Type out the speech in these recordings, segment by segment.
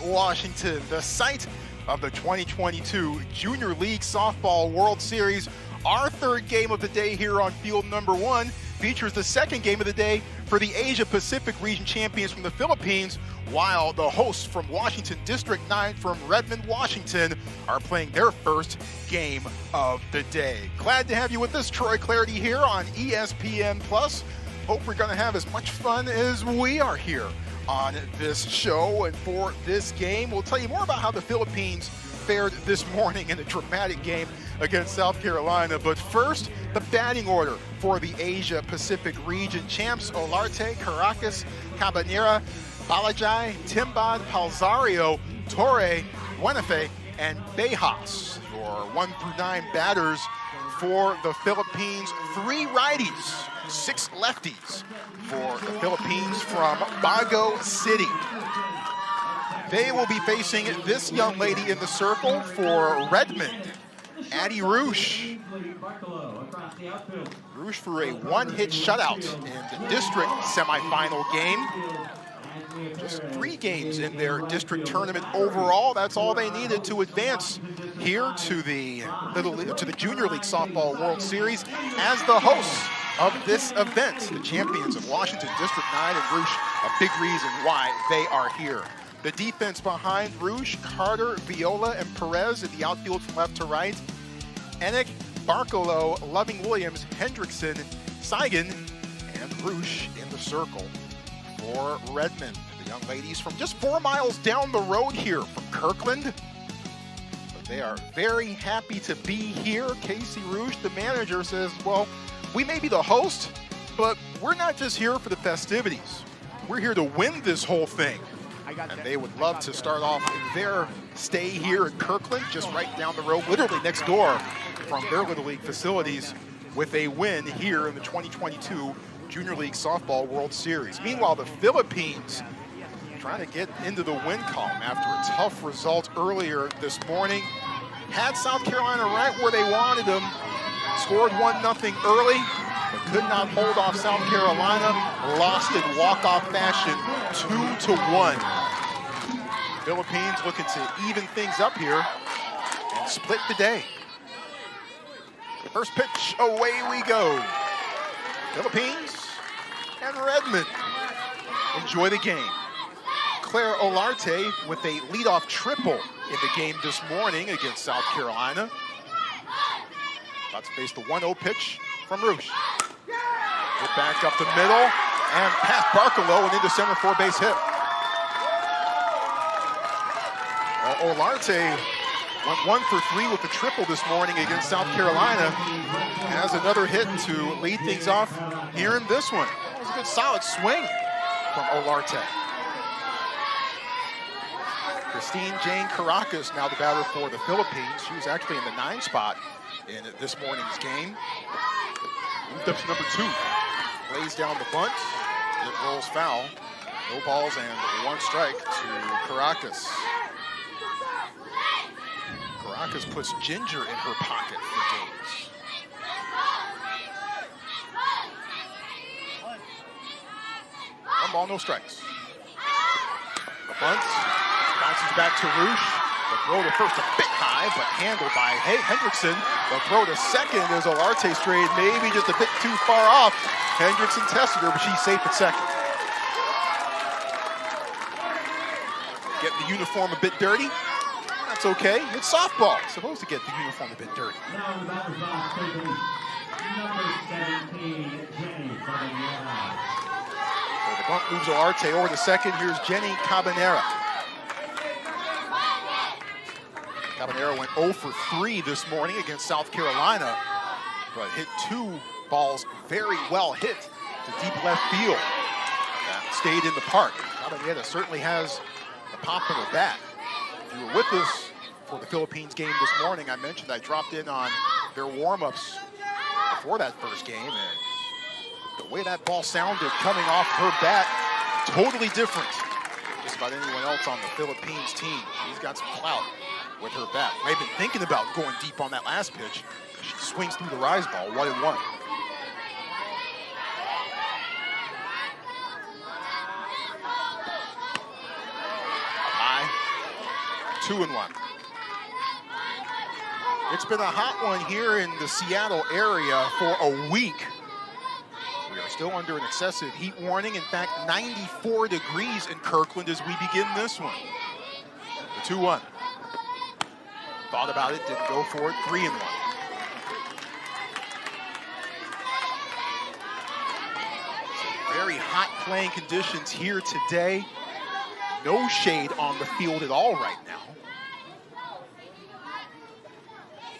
Washington, the site of the 2022 Junior League Softball World Series. Our third game of the day here on field number one features the second game of the day for the Asia Pacific Region champions from the Philippines, while the hosts from Washington District 9 from Redmond, Washington are playing their first game of the day. Glad to have you with us, Troy Clardy here on ESPN+. Hope we're going to have as much fun as we are here on this show. And for this game, we'll tell you more about how the Philippines fared this morning in a dramatic game against South Carolina. But first, the batting order for the Asia Pacific Region champs: Olarte, Caracas, Cabanera, Balajay, Timbad, Palzario, Torre, Buenafe, and Bejas. Your 1 through 9 batters for the Philippines. 3 righties, 6 lefties for the Philippines from Bago City. They will be facing this young lady in the circle for Redmond, Addie Roosh. Roosh for a 1-hit shutout in the district semifinal game. Just 3 games in their district tournament overall. That's all they needed to advance here to the Junior League Softball World Series as the hosts of this event. The champions of Washington District 9 and Roosh, a big reason why they are here. The defense behind Roosh: Carter, Viola, and Perez in the outfield from left to right. Enick, Barcolo, Loving Williams, Hendrickson, Seigan, and Roosh in the circle for Redmond. The young ladies from just 4 miles down the road here from Kirkland. But they are very happy to be here. Casey Roosh, the manager, says, well, we may be the host, but we're not just here for the festivities. We're here to win this whole thing. And they would love to start off their stay here in Kirkland, just right down the road, literally next door from their Little League facilities, with a win here in the 2022 Junior League Softball World Series. Meanwhile, the Philippines trying to get into the win column after a tough result earlier this morning. Had South Carolina right where they wanted them. Scored 1-0 early, but could not hold off South Carolina. Lost in walk-off fashion, 2-1. Philippines looking to even things up here and split the day. The first pitch, away we go. Philippines and Redmond enjoy the game. Claire Olarte with a leadoff triple in the game this morning against South Carolina. About to face the 1-0 pitch from Roosh. Get back up the middle and past Barcolo and into center for a base hit. Olarte went 1 for 3 with the triple this morning against South Carolina. Has another hit to lead things off here in this one. That was a good solid swing from Olarte. Christine Jane Caracas now the batter for the Philippines. She was actually in the 9 spot in this morning's game. Moved up to number 2. Lays down the bunt. It rolls foul. No balls and 1 strike to Caracas. Caracas puts Ginger in her pocket for games. One ball, no strikes. The bunt bounces back to Roosh. The throw to first a bit high, but handled by Hendrickson. The throw to second as Olarte strayed maybe just a bit too far off. Hendrickson tested her, but she's safe at second. Getting the uniform a bit dirty. That's okay. It's softball. It's supposed to get the uniform a bit dirty. So the bunt moves Olarte over to second. Here's Jenny Cabanera. Cabanera went 0 for 3 this morning against South Carolina, but hit 2 balls very well hit to deep left field. That stayed in the park. Cabanera certainly has the pop in her bat. If you were with us for the Philippines game this morning, I mentioned I dropped in on their warm-ups before that first game, and the way that ball sounded coming off her bat, totally different than just about anyone else on the Philippines team. She's got some clout with her bat. May have been thinking about going deep on that last pitch. She swings through the rise ball, 1-1. 2-1. It's been a hot one here in the Seattle area for a week. We are still under an excessive heat warning. In fact, 94 degrees in Kirkland as we begin this one. The 2-1. Thought about it, didn't go for it. 3-1. Very hot playing conditions here today. No shade on the field at all right now.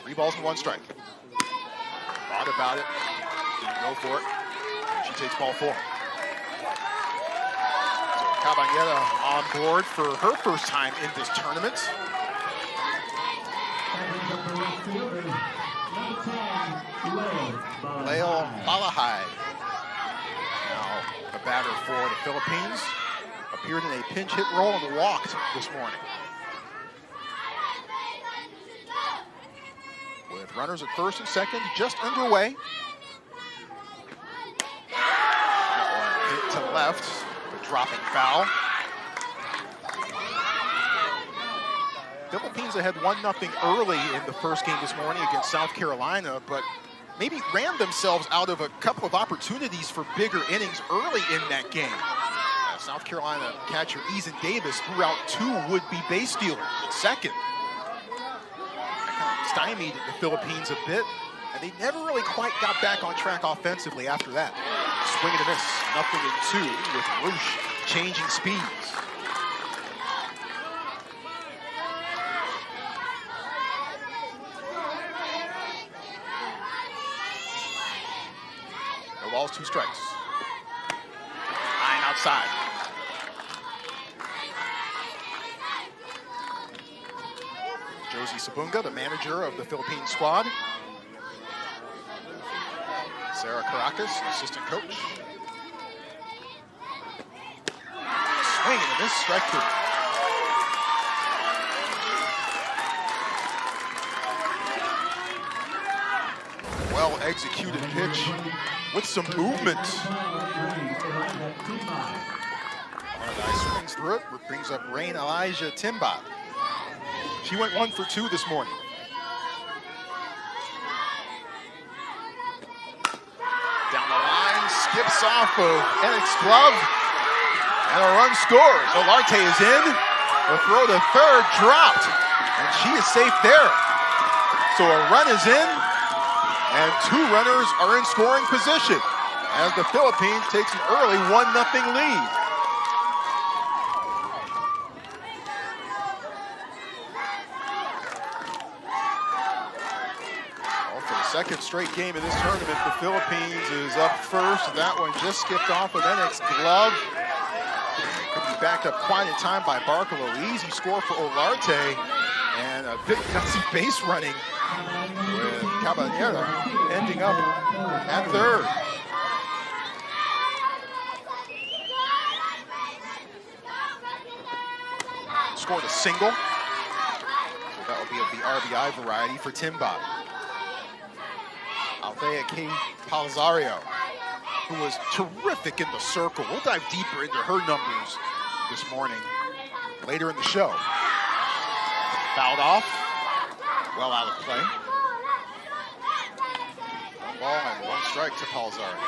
3 balls and 1 strike. Thought about it, didn't go for it. She takes ball 4. So Cabanera on board for her first time in this tournament. Leo Balahai, now a batter for the Philippines, appeared in a pinch hit role and walked this morning. With runners at first and second, just underway. That one hit to left, the dropping foul. Philippines had 1-0 early in the first game this morning against South Carolina, but maybe ran themselves out of a couple of opportunities for bigger innings early in that game. South Carolina catcher Eason Davis threw out 2 would-be base stealers at second. That kind of stymied the Philippines a bit, and they never really quite got back on track offensively after that. Swing and a miss, 0-2 with Roosh changing speeds. No balls, 2 strikes. 9 outside. Josie Sabunga, the manager of the Philippine squad. Sarah Caracas, assistant coach. Swing and a miss, strike 3. Well-executed pitch with some movement. Allardyce swings through it, brings up Rain Elijah Timba. She went 1 for 2 this morning. Down the line, skips off of Ennick's glove, and a run scores. Olarte is in. The throw to third dropped, and she is safe there. So a run is in, and 2 runners are in scoring position as the Philippines takes an early 1-0 lead. Second straight game of this tournament, the Philippines is up first. That one just skipped off of Ennick's glove. Could be backed up quite in time by Barcelo. Easy score for Olarte, and a bit gutsy base running with Cabanera ending up at third. Scored a single, so that will be of the RBI variety for Timba. Althea K. Palazario, who was terrific in the circle. We'll dive deeper into her numbers this morning later in the show. Fouled off, well out of play. 1 ball and 1 strike to Palazario.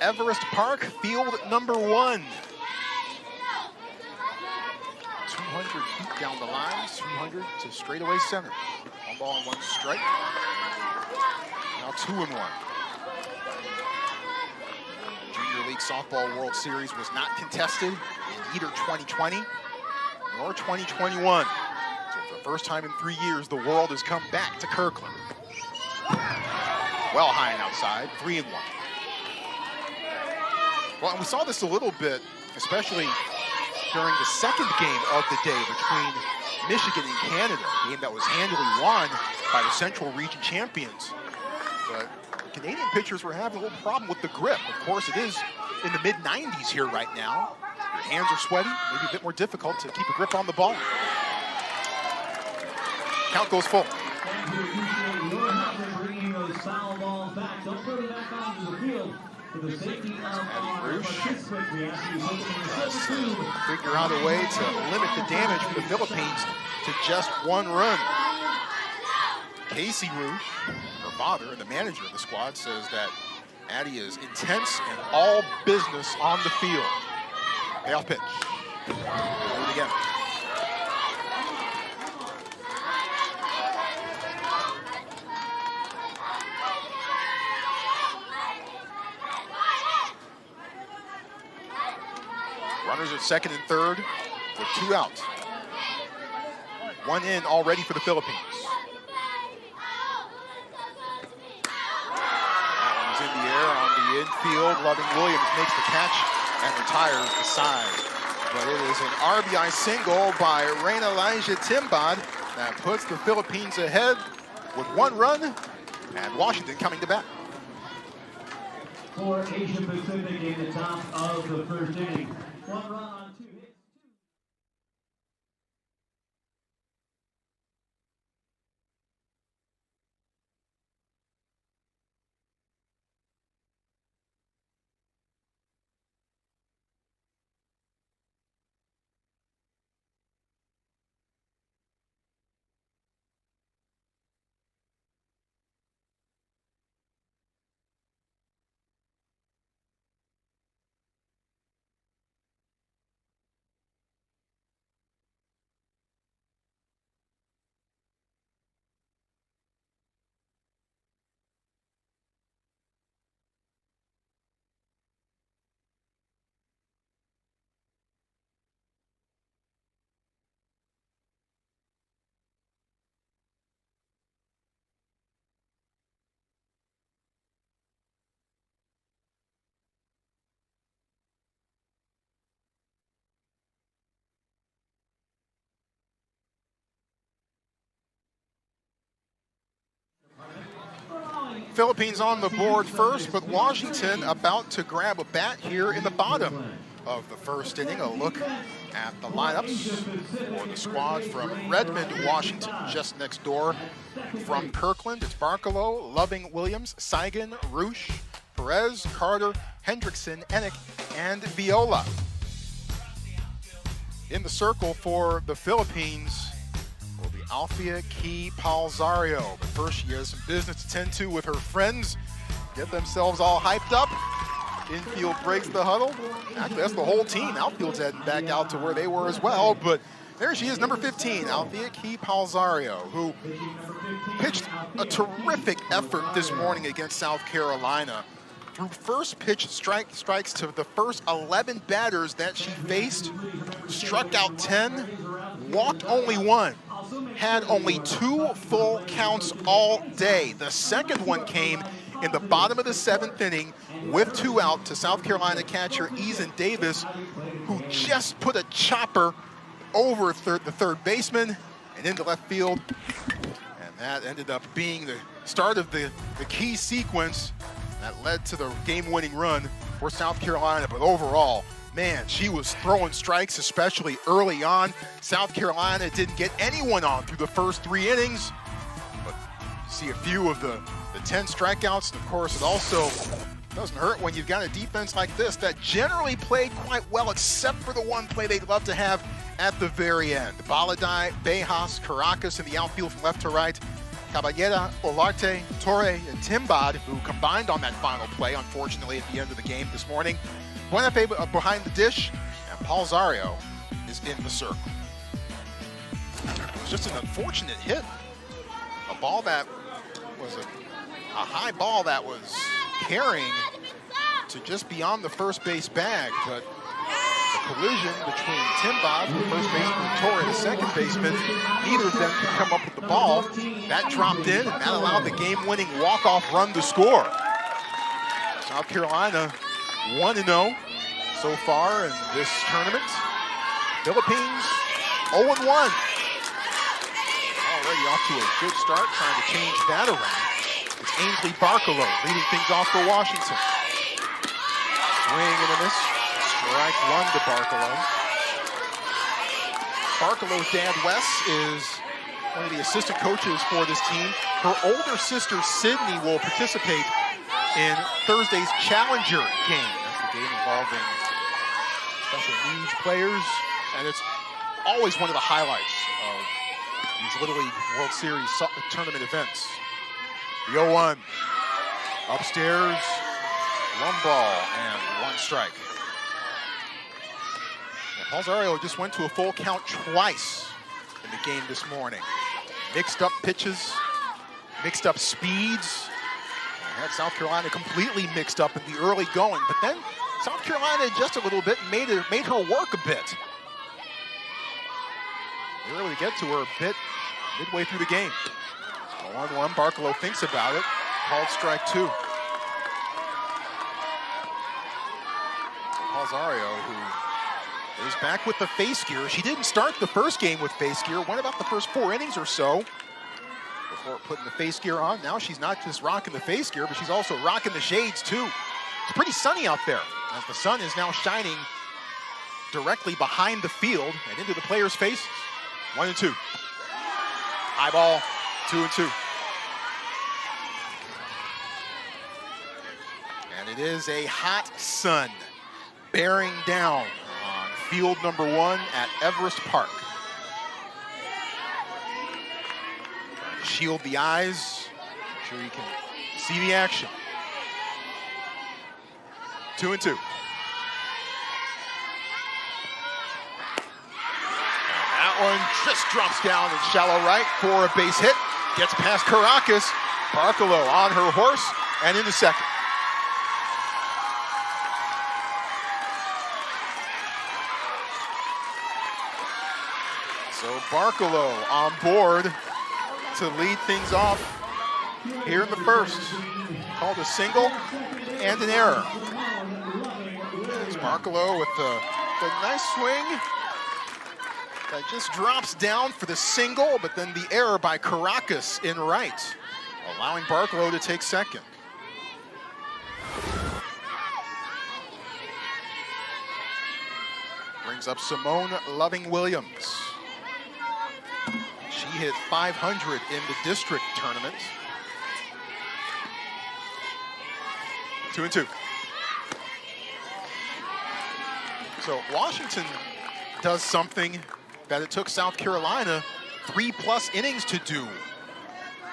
Everest Park, field number 1. 200 feet down the line, 200 to straightaway center. 1 ball and 1 strike. Now 2-1. Junior League Softball World Series was not contested in either 2020 nor 2021. So for the first time in 3 years, the world has come back to Kirkland. Well high and outside, 3-1. Well, and we saw this a little bit, especially during the second game of the day between Michigan and Canada, a game that was handily won by the Central Region champions. But Canadian pitchers were having a little problem with the grip. Of course, it is in the mid-90s here right now. Your hands are sweaty, maybe a bit more difficult to keep a grip on the ball. Count goes full. Addie Roosh tries to figure out a way to limit the damage for the Philippines to just one run. Casey Roosh, her father and the manager of the squad, says that Addie is intense and all business on the field. Payoff pitch. Do it again. Runners at second and third with 2 outs. 1 in already for the Philippines. That one's in the air on the infield. Loving Williams makes the catch and retires the side. But it is an RBI single by Reynalija Timbad that puts the Philippines ahead with 1 run, and Washington coming to bat. For Asia Pacific in the top of the first inning. 1 run on 2 hits. Philippines on the board first, but Washington about to grab a bat here in the bottom of the first inning. A look at the lineups for the squad from Redmond, Washington, just next door from Kirkland. It's Barkalow, Loving Williams, Saigon, Roosh, Perez, Carter, Hendrickson, Enick, and Viola. In the circle for the Philippines will be Althea Key Palzario. But first, she has some business to tend to with her friends. Get themselves all hyped up. Infield breaks the huddle. Actually, that's the whole team. Outfield's heading back out to where they were as well. But there she is, number 15, Althea Key Palzario, who pitched a terrific effort this morning against South Carolina. Through first pitch strikes to the first 11 batters that she faced, struck out 10, walked only 1, had only 2 full counts all day. The second one came in the bottom of the 7th inning with 2 out to South Carolina catcher Eason Davis, who just put a chopper over the third baseman and into left field. And that ended up being the start of the key sequence that led to the game-winning run for South Carolina. But overall, man, she was throwing strikes, especially early on. South Carolina didn't get anyone on through the first 3 innings. But you see a few of the 10 strikeouts. And of course, it also doesn't hurt when you've got a defense like this that generally played quite well, except for the one play they'd love to have at the very end. Baladai, Bejas, Caracas in the outfield from left to right. Caballera, Olarte, Torre, and Timbad, who combined on that final play, unfortunately, at the end of the game this morning. Buenafe behind the dish, and Palzario is in the circle. It was just an unfortunate hit. A ball that was a high ball that was carrying to just beyond the first base bag, but the collision between Timbad, the first baseman, and Torre, the second baseman, neither of them could come up with the ball. That dropped in, and that allowed the game-winning walk-off run to score. South Carolina 1-0 so far in this tournament. Philippines 0-1. Already off to a good start, trying to change that around. It's Ainsley Barkalow leading things off for Washington. Swing and a miss. Strike 1 to Barkalow. Barkalow's dad, Wes, is one of the assistant coaches for this team. Her older sister, Sydney, will participate in Thursday's Challenger game. That's the game involving special needs players, and it's always one of the highlights of these Little League World Series tournament events. The 0-1, upstairs, one ball and one strike. Now, Palzario just went to a full count twice in the game this morning. Mixed up pitches, mixed up speeds. Had South Carolina completely mixed up in the early going, but then South Carolina just a little bit and made her work a bit. They were able to get to her a bit midway through the game. 1-1, Barkalow thinks about it, called strike 2. Palzario, who is back with the face gear. She didn't start the first game with face gear, went about the first 4 innings or so before putting the face gear on. Now she's not just rocking the face gear, but she's also rocking the shades too. It's pretty sunny out there as the sun is now shining directly behind the field and into the players' faces. 1-2. High ball, 2-2. And it is a hot sun bearing down on field number 1 at Everest Park. Shield the eyes, make sure you can see the action. 2-2. That one just drops down in shallow right for a base hit. Gets past Caracas. Barkalow on her horse and into second. So Barkalow on board to lead things off here in the first. Called a single and an error. It's Barkalow with the nice swing that just drops down for the single, but then the error by Caracas in right, allowing Barkalow to take second. Brings up Simone Loving-Williams. She hit .500 in the district tournament. 2-2. So Washington does something that it took South Carolina 3+ innings to do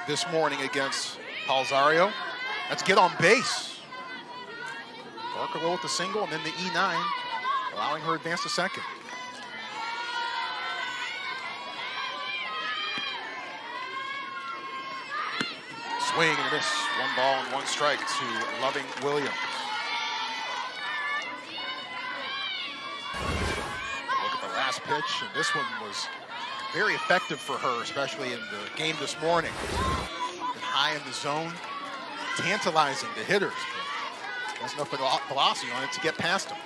this morning against Palzario. That's get on base. Barkalow with the single and then the E9, allowing her advance to second. Swing and a miss. 1 ball and 1 strike to Loving-Williams. Look at the last pitch, and this one was very effective for her, especially in the game this morning. And high in the zone, tantalizing the hitters. But has enough velocity on it to get past them.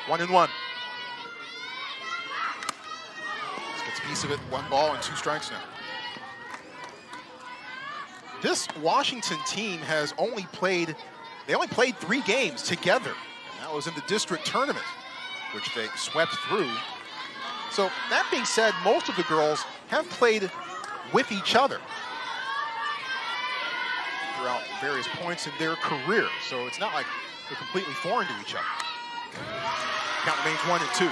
1-1. This gets a piece of it. 1 ball and 2 strikes now. This Washington team has only played 3 games together. And that was in the district tournament, which they swept through. So that being said, most of the girls have played with each other throughout various points in their career. So it's not like they're completely foreign to each other. Count remains 1-2.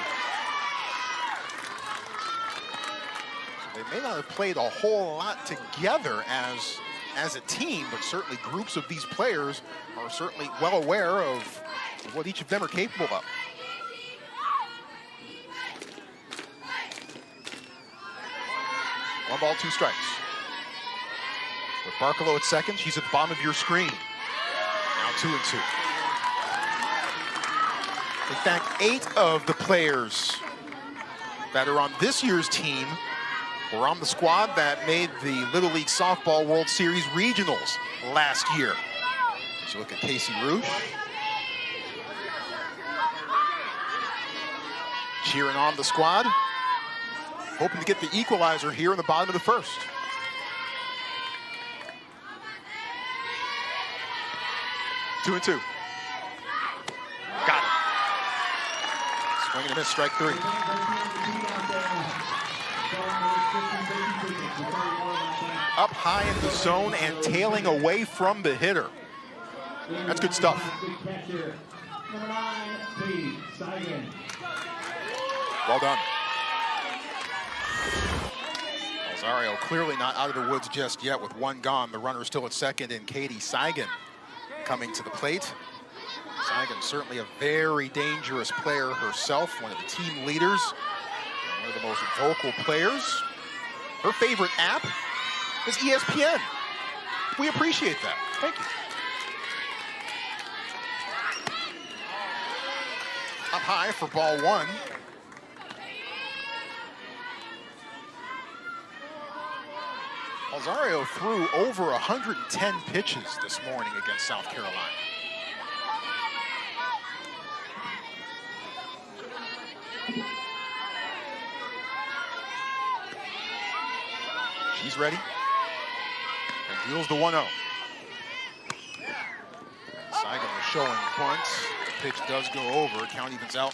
So they may not have played a whole lot together as a team, but certainly groups of these players are certainly well aware of what each of them are capable of. One ball, 2 strikes. With Barkalow at second, she's at the bottom of your screen. Now 2-2. In fact, 8 of the players that are on this year's team were on the squad that made the Little League Softball World Series Regionals last year. As you look at Casey Rouge. Cheering on the squad. Hoping to get the equalizer here in the bottom of the first. Two and 2. Got it. Swing and a miss, strike 3. Up high in the zone and tailing away from the hitter. That's good stuff. Well done. Alzario clearly not out of the woods just yet with one gone. The runner still at second, and Katie Seigan coming to the plate. Seigan certainly a very dangerous player herself, one of the team leaders, one of the most vocal players. Her favorite app is ESPN. We appreciate that. Thank you. Up high for ball one. Alzario threw over 110 pitches this morning against South Carolina. She's ready and deals the 1-0. Seigan was showing bunt. The pitch does go over. Count evens out.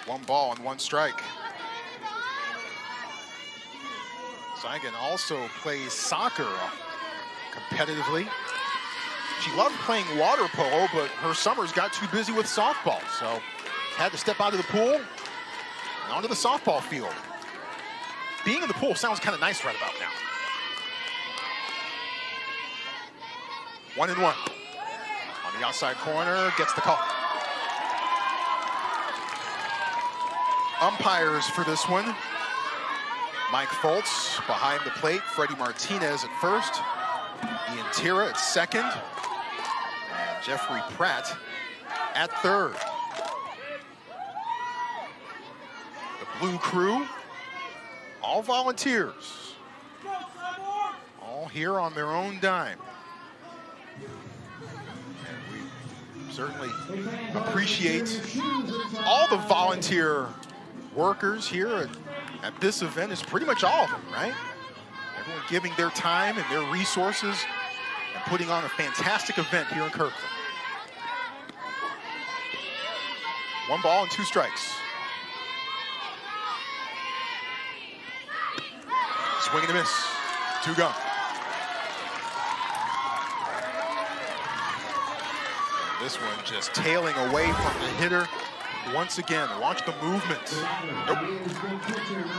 1 ball and 1 strike. Seigan also plays soccer competitively. She loved playing water polo, but her summers got too busy with softball, so had to step out of the pool and onto the softball field. Being in the pool sounds kind of nice right about now. 1-1. On the outside corner, gets the call. Umpires for this one: Mike Foltz behind the plate, Freddie Martinez at first, Ian Tira at second, and Jeffrey Pratt at third. The Blue Crew, all volunteers, all here on their own dime. And we certainly appreciate all the volunteer workers here at this event. Is pretty much all of them, right? Everyone giving their time and their resources and putting on a fantastic event here in Kirkland. 1 ball and 2 strikes. Swing and a miss. 2 gone. This one just tailing away from the hitter. Once again, watch the movement. Nope,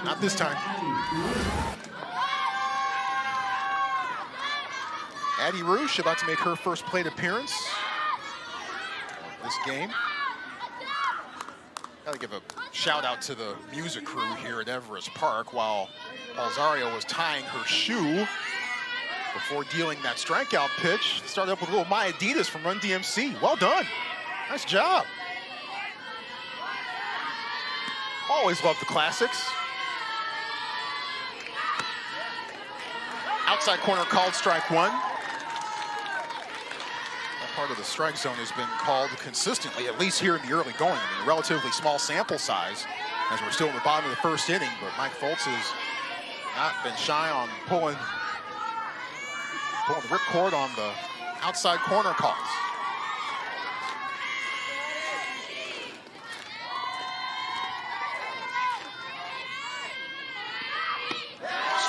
not this time. Addie Roosh about to make her first plate appearance this game. Gotta give a shout out to the music crew here at Everest Park while Alzario was tying her shoe before dealing that strikeout pitch. Started up with a little My Adidas from Run DMC. Well done. Nice job. Always love the classics. Outside corner called strike 1. That part of the strike zone has been called consistently, at least here in the early going. I mean, a relatively small sample size as we're still in the bottom of the first inning, but Mike Foltz has not been shy on pulling the ripcord on the outside corner calls.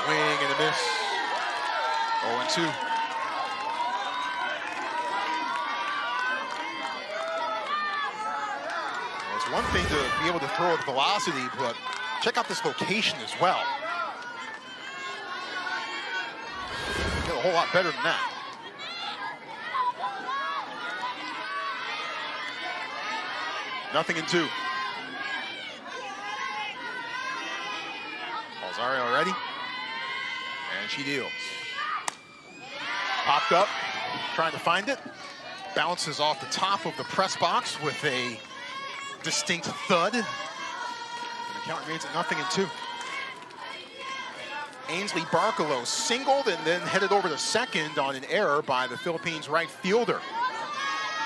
Swing and a miss. 0-2. It's one thing to be able to throw at velocity, but check out this location as well. Get a whole lot better than that. Nothing in 2. Alzario ready? And she deals. Popped up, trying to find it. Bounces off the top of the press box with a distinct thud. And the count remains at 0-2. Ainsley Barkalow singled and then headed over to second on an error by the Philippines right fielder.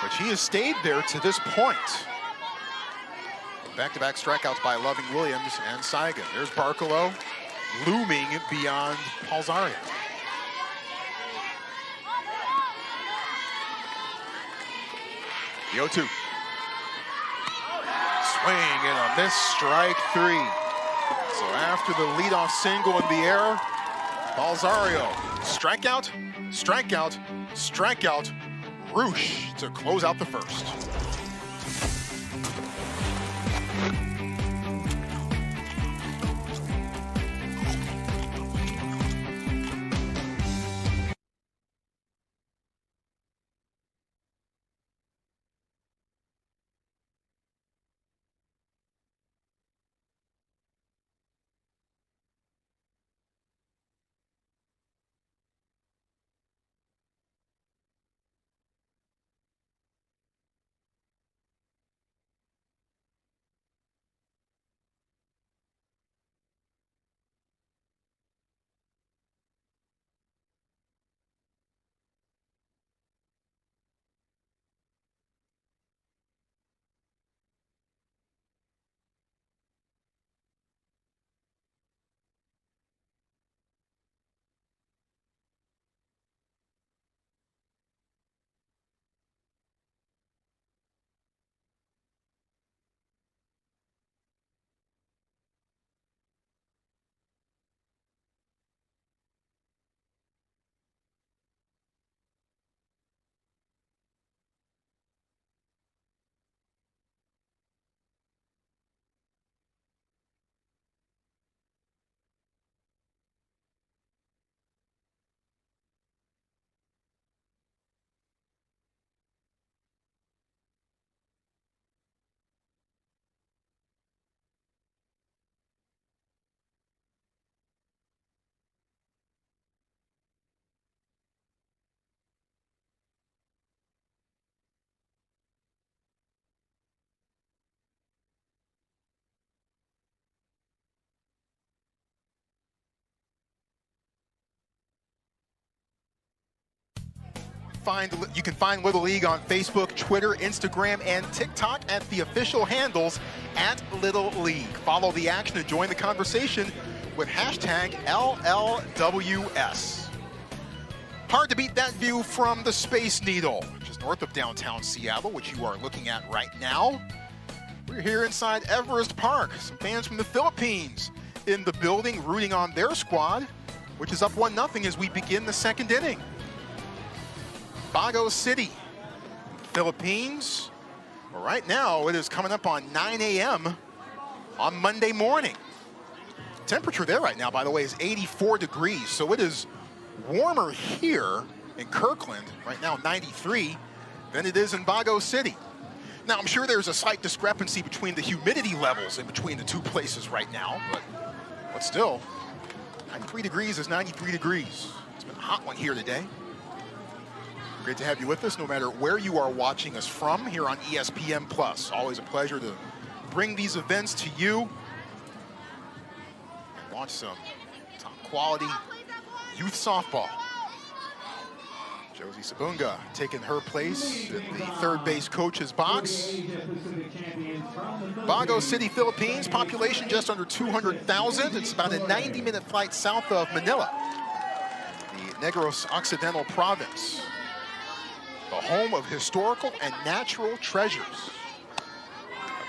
But she has stayed there to this point. Back-to-back strikeouts by Loving Williams and Seigan. There's Barkalow looming beyond Alzario. The 0-2. Swing and a miss, strike 3. So after the leadoff single in the air, Balzario, strikeout, strikeout, strikeout, Roosh to close out the first. You can find Little League on Facebook, Twitter, Instagram, and TikTok at the official handles at Little League. Follow the action and join the conversation with hashtag LLWS. Hard to beat that view from the Space Needle, which is north of downtown Seattle, which you are looking at right now. We're here inside Everest Park. Some fans from the Philippines in the building rooting on their squad, which is up 1-0 as we begin the second inning. Bago City, Philippines. Well, right now it is coming up on 9 a.m. on Monday morning. Temperature there right now, by the way, is 84 degrees, so it is warmer here in Kirkland, right now 93, than it is in Bago City. Now, I'm sure there's a slight discrepancy between the humidity levels in between the two places right now, but still, 93 degrees is 93 degrees. It's been a hot one here today. Great to have you with us, no matter where you are watching us from here on ESPN+. Always a pleasure to bring these events to you and watch some top quality youth softball. Josie Sabunga taking her place in the third base coach's box. Bago City, Philippines, population just under 200,000. It's about a 90-minute flight south of Manila, the Negros Occidental province. The home of historical and natural treasures.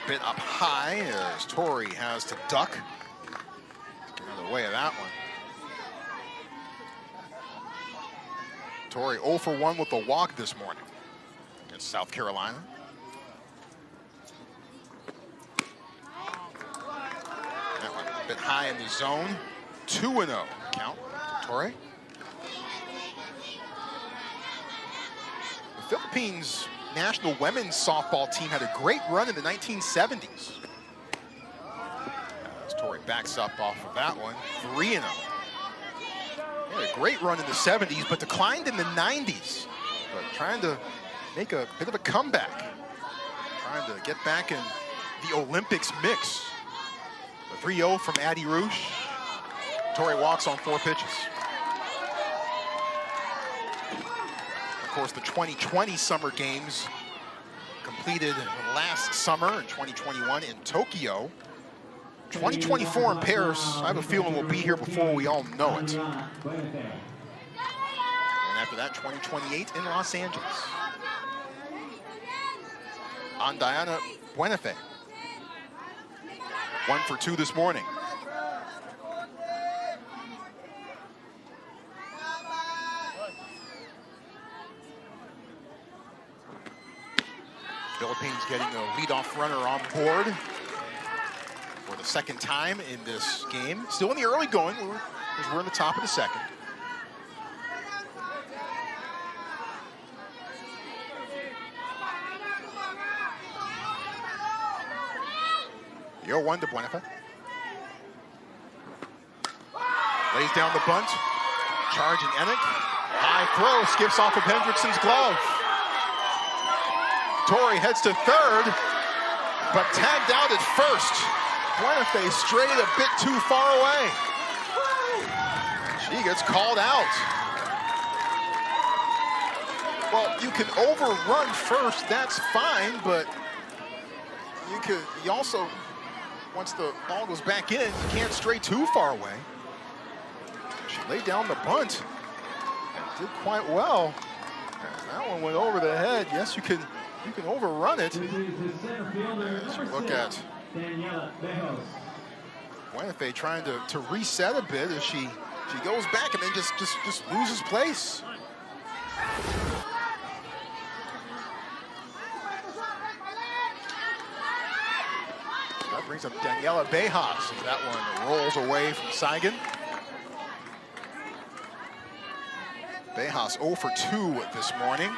A bit up high as Torrey has to duck. Get out of the way of that one. Torrey 0 for 1 with a walk this morning against South Carolina. That one a bit high in the zone. 2-0 count to Torrey. The Philippines national women's softball team had a great run in the 1970s. As Torrey backs up off of that one, 3-0. They had a great run in the 70s, but declined in the 90s. But trying to make a bit of a comeback. Trying to get back in the Olympics mix. The 3-0 from Addie Roosh. Torrey walks on 4 pitches. Of course, the 2020 Summer Games completed last summer in 2021 in Tokyo. 2024 in Paris, I have a feeling we'll be here before we all know it. And after that, 2028 in Los Angeles. On Diana Buenafe. 1 for 2 this morning. Philippines getting a leadoff runner on board for the second time in this game. Still in the early going, as we're in the top of the second. 0-1 to Buenafe. Lays down the bunt. Charging Enoch. High throw, skips off of Hendrickson's glove. Torrey heads to third, but tagged out at first. Buenafe strayed a bit too far away. She gets called out. Well, you can overrun first, that's fine, but you also, once the ball goes back in, you can't stray too far away. She laid down the bunt and did quite well. That one went over the head. Yes, you can overrun it. As you look at Buenafe trying to reset a bit as she goes back and then just loses place. That brings up Daniela Bejas as that one rolls away from Saigon. Bejas 0 for 2 this morning.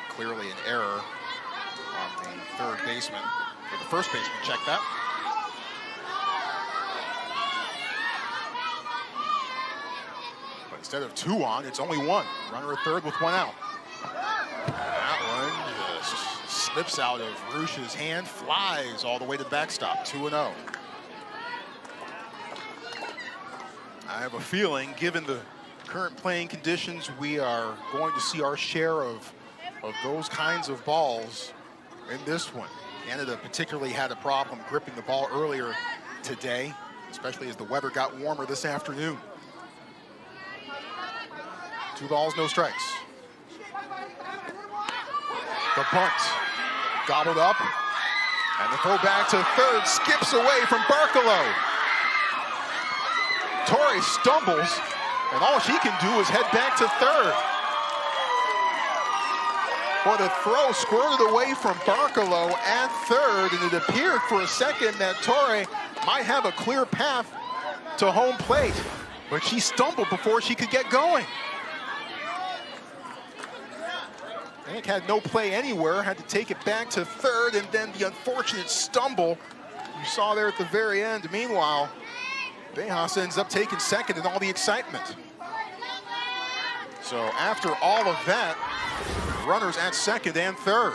Clearly an error on the third baseman, or the first baseman, check that. But instead of 2 on, it's only 1. Runner at third with 1 out. That one just slips out of Rush's hand, flies all the way to the backstop, 2-0. I have a feeling, given the current playing conditions, we are going to see our share of those kinds of balls in this one. Canada particularly had a problem gripping the ball earlier today, especially as the weather got warmer this afternoon. 2 balls, no strikes. The bunt gobbled up, and the throw back to third skips away from Barkalow. Torrey stumbles, and all she can do is head back to third. But the throw squirted away from Barkalow at third, and it appeared for a second that Torrey might have a clear path to home plate, but she stumbled before she could get going. Hank had no play anywhere, had to take it back to third, and then the unfortunate stumble you saw there at the very end. Meanwhile, Bejas ends up taking second in all the excitement. So after all of that, runners at second and third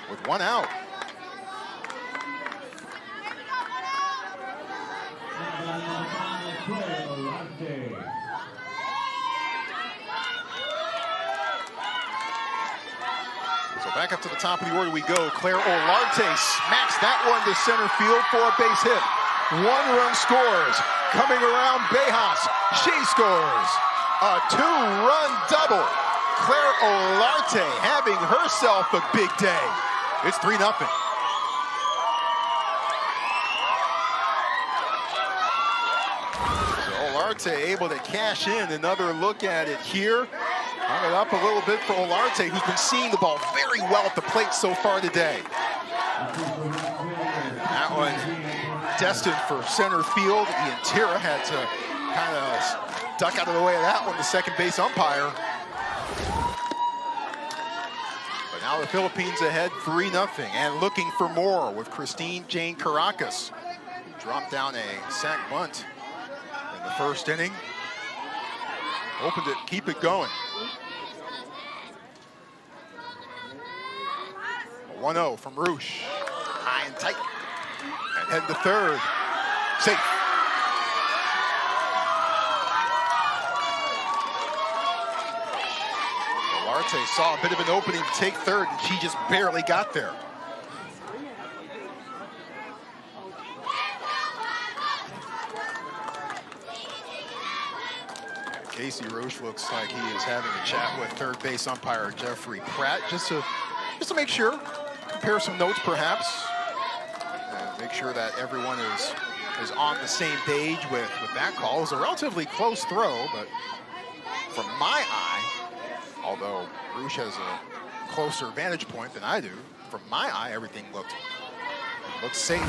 with 1 out. So back up to the top of the order we go. Claire Olarte smacks that one to center field for a base hit. 1 run scores. Coming around Bejas, she scores a 2-run double. Claire Olarte having herself a big day. It's 3-0. So Olarte able to cash in. Another look at it here. Hung it up a little bit for Olarte, who's been seeing the ball very well at the plate so far today. That one destined for center field. Ian Tira had to kind of duck out of the way of that one, the second base umpire. But now the Philippines ahead 3-0 and looking for more with Christine Jane Caracas, who dropped down a sac bunt in the first inning. Hoping to keep it going. 1-0 from Roosh. High and tight. And head to third. Safe. Olarte saw a bit of an opening to take third, and she just barely got there. Casey Roche looks like he is having a chat with third base umpire Jeffrey Pratt, just to make sure, compare some notes perhaps, and make sure that everyone is on the same page with that call. It was a relatively close throw, but from my eye, although Rouge has a closer vantage point than I do. From my eye, everything looked safe.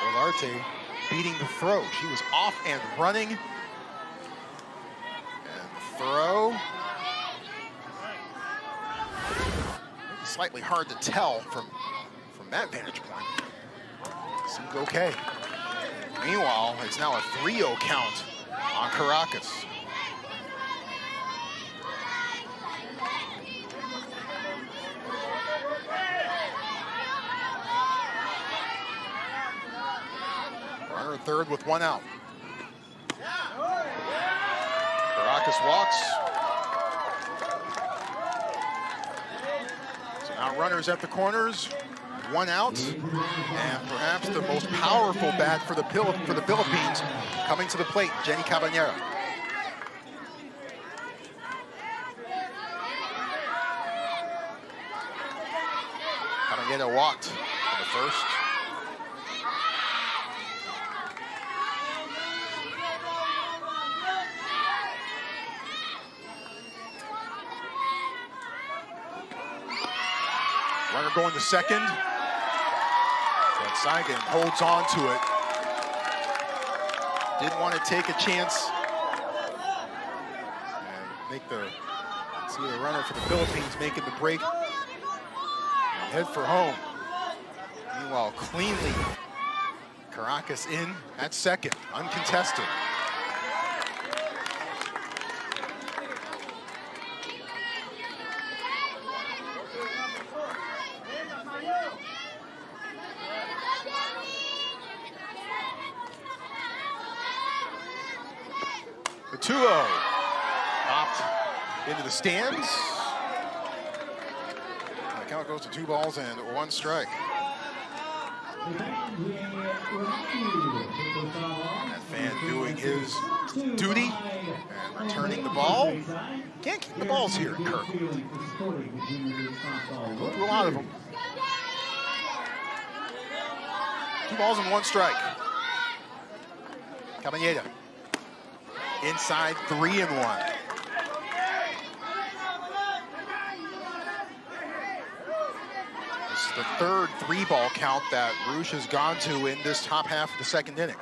Olarte beating the throw. She was off and running. And the throw. Slightly hard to tell from that vantage point. Seems okay. Meanwhile, it's now a 3-0 count on Caracas. Runner at third with 1 out. Caracas walks. So now runners at the corners, 1 out, and perhaps the most powerful bat for the Philippines coming to the plate, Jenny Cabanera. Cabanera walked in the first. Runner going to second. And Saigon holds on to it. Didn't want to take a chance and make see the runner for the Philippines making the break and head for home. Meanwhile, cleanly, Caracas in at second, uncontested. The 2-0 popped into the stands. The count goes to 2 balls and 1 strike. That fan doing his duty and returning the ball. Can't keep the balls here at Kirkland. Go through a lot of them. 2 balls and 1 strike. Cabanera. Inside 3-1. This is the third 3-ball count that Rouge has gone to in this top half of the second inning.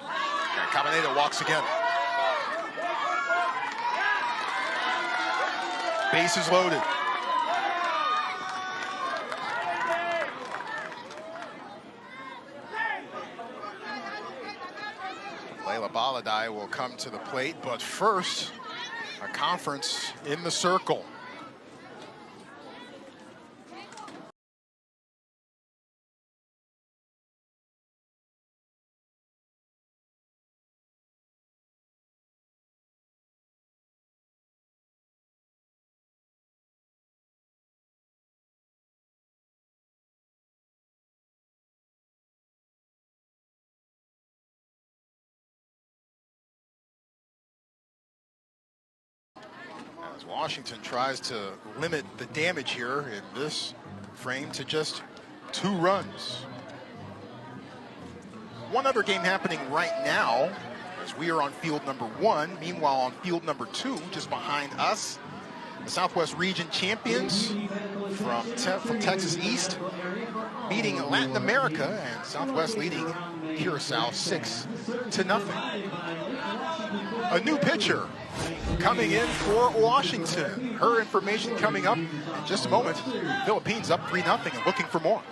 And Cabanera walks again. Bases loaded. Layla Baladai will come to the plate, but first, a conference in the circle. As Washington tries to limit the damage here in this frame to just 2 runs. One other game happening right now as we are on field number 1. Meanwhile, on field number 2, just behind us, the Southwest Region champions from Texas East beating Latin America, and Southwest leading Curacao 6-0. A new pitcher coming in for Washington. Her information coming up in just a moment. Philippines up 3-0 and looking for more.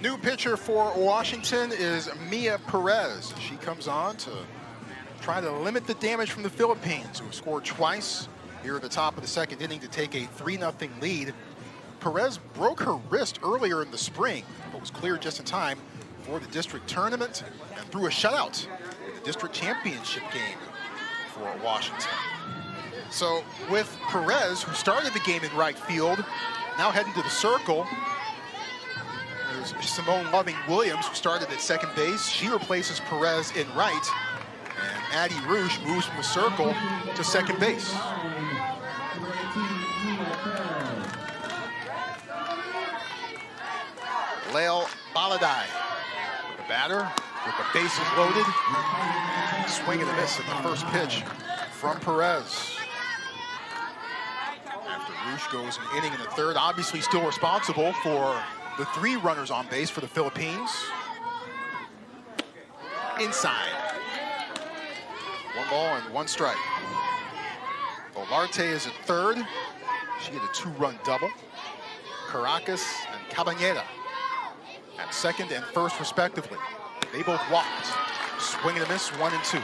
New pitcher for Washington is Mia Perez. She comes on to try to limit the damage from the Philippines, who have scored twice here at the top of the second inning to take a 3-0 lead. Perez broke her wrist earlier in the spring, but was cleared just in time for the district tournament and threw a shutout in the district championship game for Washington. So with Perez, who started the game in right field, now heading to the circle, there's Simone Loving-Williams, who started at second base. She replaces Perez in right. And Addie Rouge moves from the circle to second base. Lael Baladai, the batter, with the bases loaded. Swing and a miss at the first pitch from Perez. After Rouge goes an inning in the third, obviously still responsible for the 3 runners on base for the Philippines. Inside. 1 ball and 1 strike. Olarte is at third. She had a 2-run double. Caracas and Cabanera at second and first, respectively. They both walked. Swing and a miss, 1 and 2.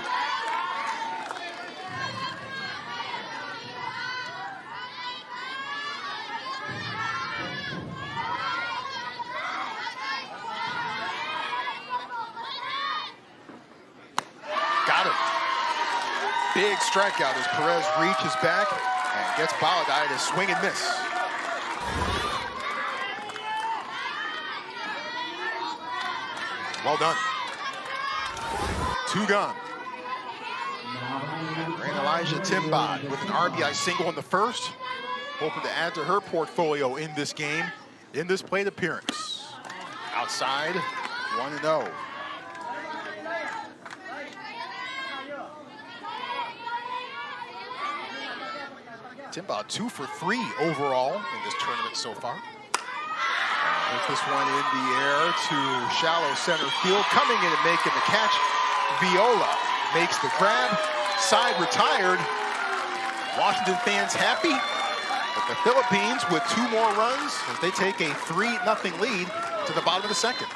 Got him. Big strikeout as Perez reaches back and gets Baladai to swing and miss. Well done. 2 gone. And Elijah Timbad with an RBI single in the first, hoping to add to her portfolio in this game, in this plate appearance. Outside, 1-0. Timbad 2 for 3 overall in this tournament so far. With this one in the air to shallow center field. Coming in and making the catch, Viola makes the grab. Side retired. Washington fans happy. But the Philippines with 2 more runs as they take a 3-0 lead to the bottom of the second.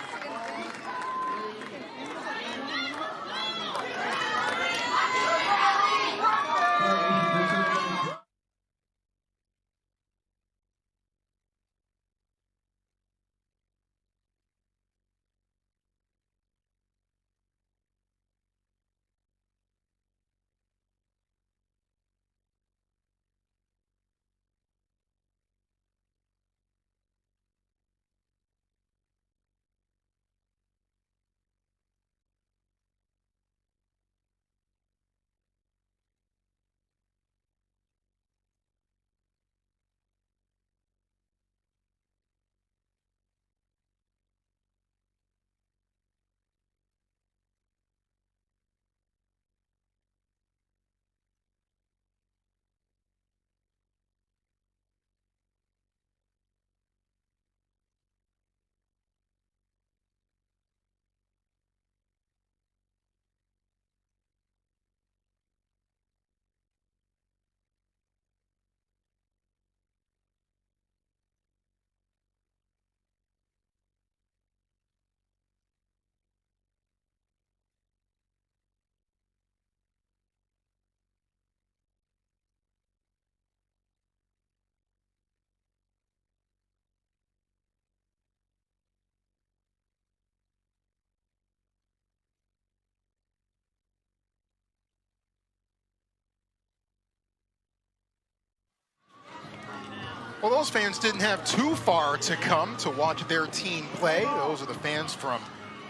Well, those fans didn't have too far to come to watch their team play. Those are the fans from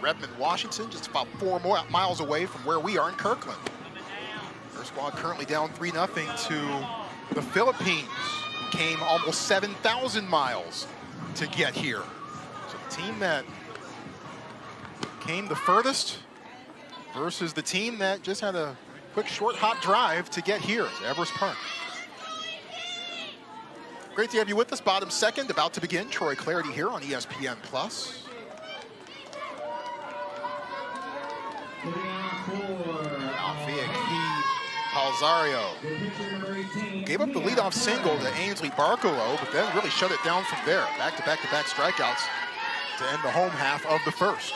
Redmond, Washington, just about 4 miles away from where we are in Kirkland. Their squad currently down 3-0 to the Philippines, who came almost 7,000 miles to get here. So the team that came the furthest versus the team that just had a quick, short, hot drive to get here to Everest Park. Great to have you with us. Bottom second, about to begin. Troy Clardy here on ESPN+. Alfia Key Palzario gave up the leadoff single to Ainsley Barkalow, but then really shut it down from there. Back-to-back-to-back strikeouts to end the home half of the first.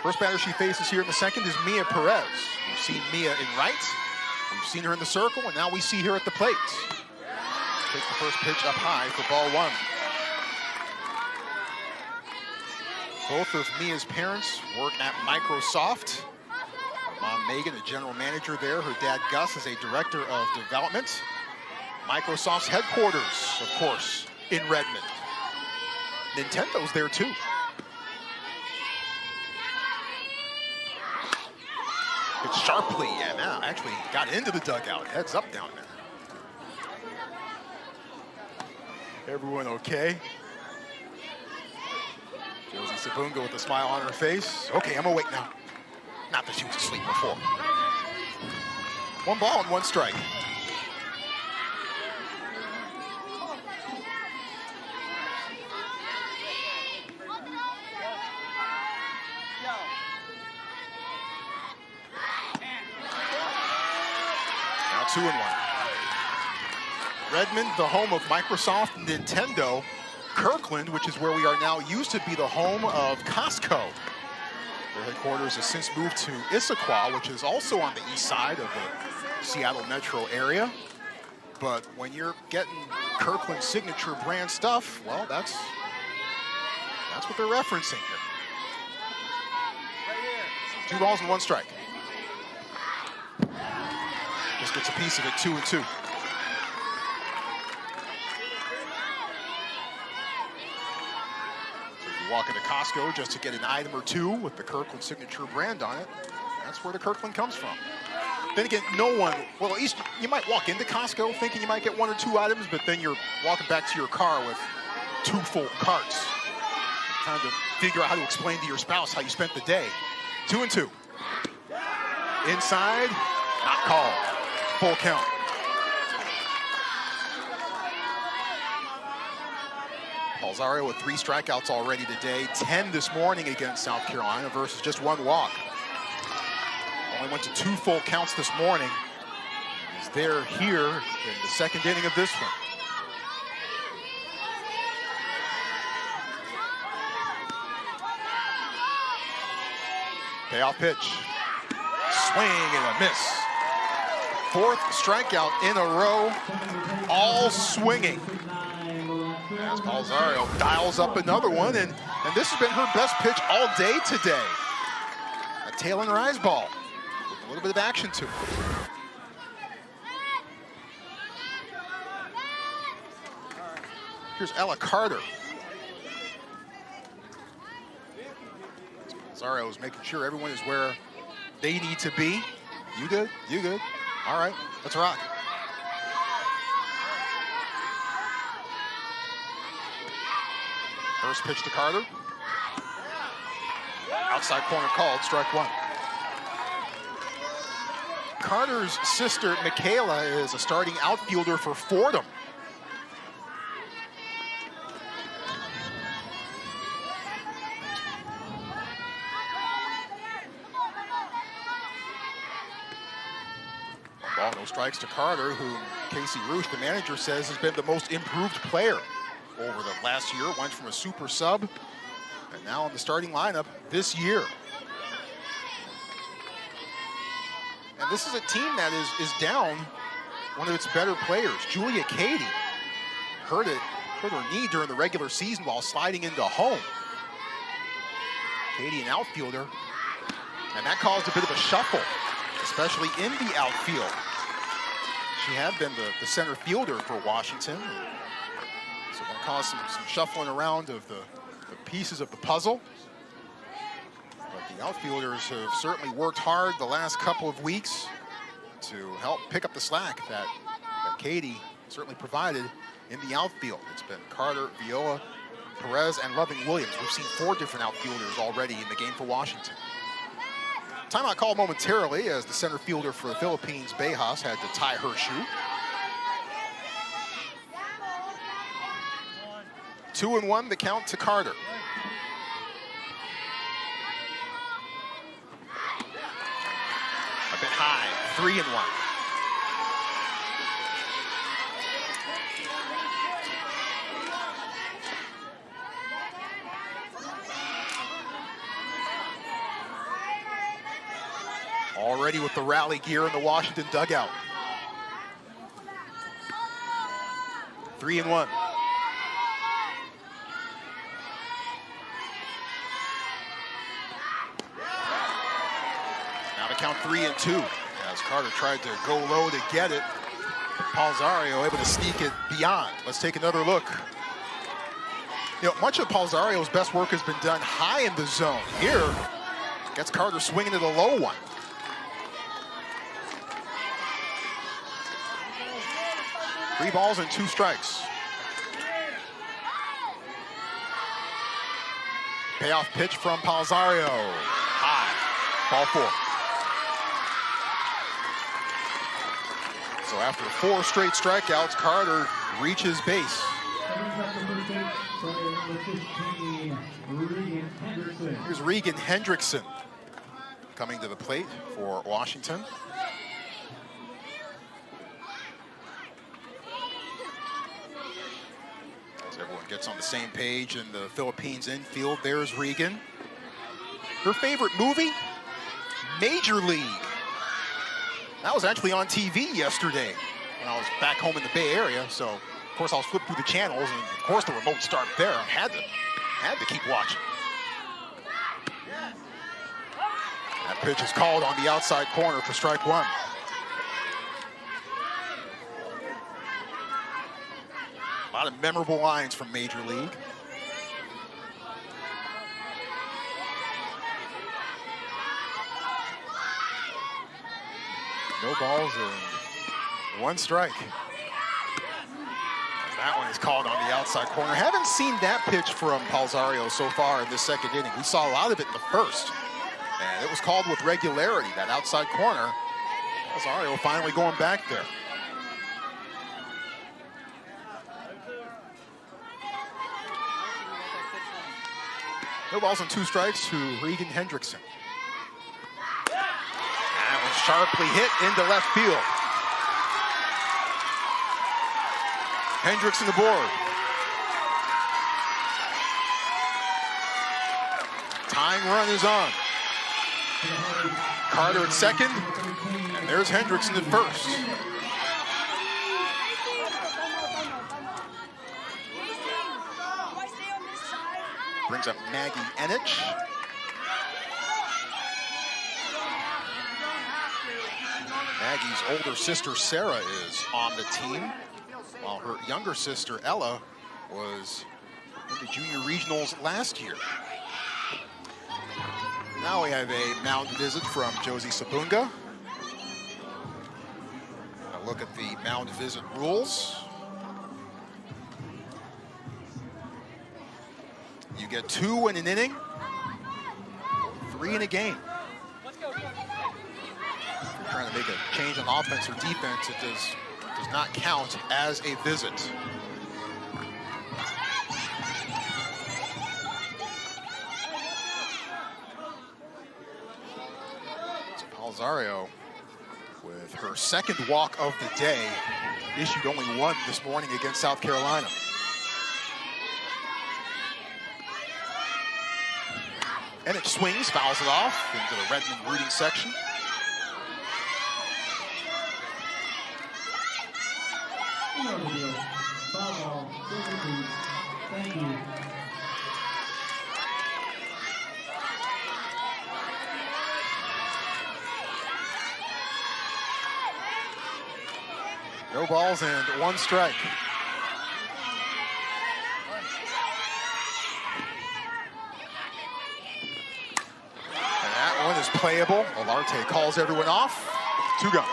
First batter she faces here in the second is Mia Perez. We've seen Mia in right, we've seen her in the circle, and now we see her at the plate. Takes the first pitch up high for ball one. Both of Mia's parents work at Microsoft. Her mom, Megan, a general manager there. Her dad, Gus, is a director of development. Microsoft's headquarters, of course, in Redmond. Nintendo's there, too. It's sharply, yeah, now actually got into the dugout. Heads up down there. Everyone okay? Josie Sabunga with a smile on her face. Okay, I'm awake now. Not that she was asleep before. 1 ball and 1 strike. Now 2-1. Redmond, the home of Microsoft and Nintendo. Kirkland, which is where we are now, used to be the home of Costco. Their headquarters has since moved to Issaquah, which is also on the east side of the Seattle metro area. But when you're getting Kirkland signature brand stuff, well, that's what they're referencing here. 2 balls and 1 strike. Just gets a piece of it, 2-2. Walk into Costco just to get an item or two with the Kirkland signature brand on it. That's where the Kirkland comes from. Then again, no one, well, at least you might walk into Costco thinking you might get 1 or 2 items, but then you're walking back to your car with 2 full carts. Trying to figure out how to explain to your spouse how you spent the day. 2-2. Inside, not called. Full count. Alzario with 3 strikeouts already today, 10 this morning against South Carolina versus just 1 walk. Only went to 2 full counts this morning. He's there here in the 2nd inning of this one. Payoff pitch. Swing and a miss. 4th strikeout in a row, all swinging. As Alzario dials up another one, and this has been her best pitch all day today. A tail and rise ball with a little bit of action to it. Here's Ella Carter. Alzario is making sure everyone is where they need to be. You good? You good? All right, let's rock. First pitch to Carter. Outside corner called, strike 1. Carter's sister, Michaela, is a starting outfielder for Fordham. Ball, no strikes to Carter, who Casey Roosh, the manager, says has been the most improved player over the last year. Went from a super sub and now in the starting lineup this year. And this is a team that is down one of its better players, Julia Cady. Hurt her knee during the regular season while sliding into home. Cady, an outfielder, and that caused a bit of a shuffle, especially in the outfield. She had been the center fielder for Washington. So that caused some shuffling around of the pieces of the puzzle. But the outfielders have certainly worked hard the last couple of weeks to help pick up the slack that Cady certainly provided in the outfield. It's been Carter, Viola, Perez, and Loving Williams. We've seen 4 different outfielders already in the game for Washington. Timeout called momentarily as the center fielder for the Philippines, Bejas, had to tie her shoe. 2-1 the count to Carter. A bit high, 3-1. already with the rally gear in the Washington dugout. 3-1. Now to count 3-2 as Carter tried to go low to get it. Palzario able to sneak it beyond. Let's take another look. You know, much of Palzario's best work has been done high in the zone. Here, gets Carter swinging to the low one. Three balls and 2 strikes. Payoff pitch from Palzario. High. Ball 4. So after 4 straight strikeouts, Carter reaches base. Here's Regan Hendrickson coming to the plate for Washington. As everyone gets on the same page in the Philippines infield, there's Regan. Her favorite movie? Major League. That was actually on TV yesterday when I was back home in the Bay Area. So, of course, I'll flip through the channels, and of course, the remote start there. I had to keep watching. That pitch is called on the outside corner for strike 1. A lot of memorable lines from Major League. No balls and 1 strike. That one is called on the outside corner. Haven't seen that pitch from Palzario so far in this second inning. We saw a lot of it in the first. And it was called with regularity, that outside corner. Palzario finally going back there. No balls and 2 strikes to Regan Hendrickson. That was sharply hit into left field. Hendrickson aboard. Tying run is on. Carter at second, and there's Hendrickson at first. Brings up Maggie Enich. Maggie's older sister Sarah is on the team, while her younger sister Ella was in the junior regionals last year. Now we have a mound visit from Josie Sabunga. A look at the mound visit rules. You get 2 in an inning, 3 in a game. If you're trying to make a change on offense or defense, it does not count as a visit. So Palzario, with her second walk of the day, issued only 1 this morning against South Carolina. Enich swings, fouls it off into the Redmond rooting section. Thank you. No balls and 1 strike. And that one is playable. Olarte calls everyone off. 2 gone.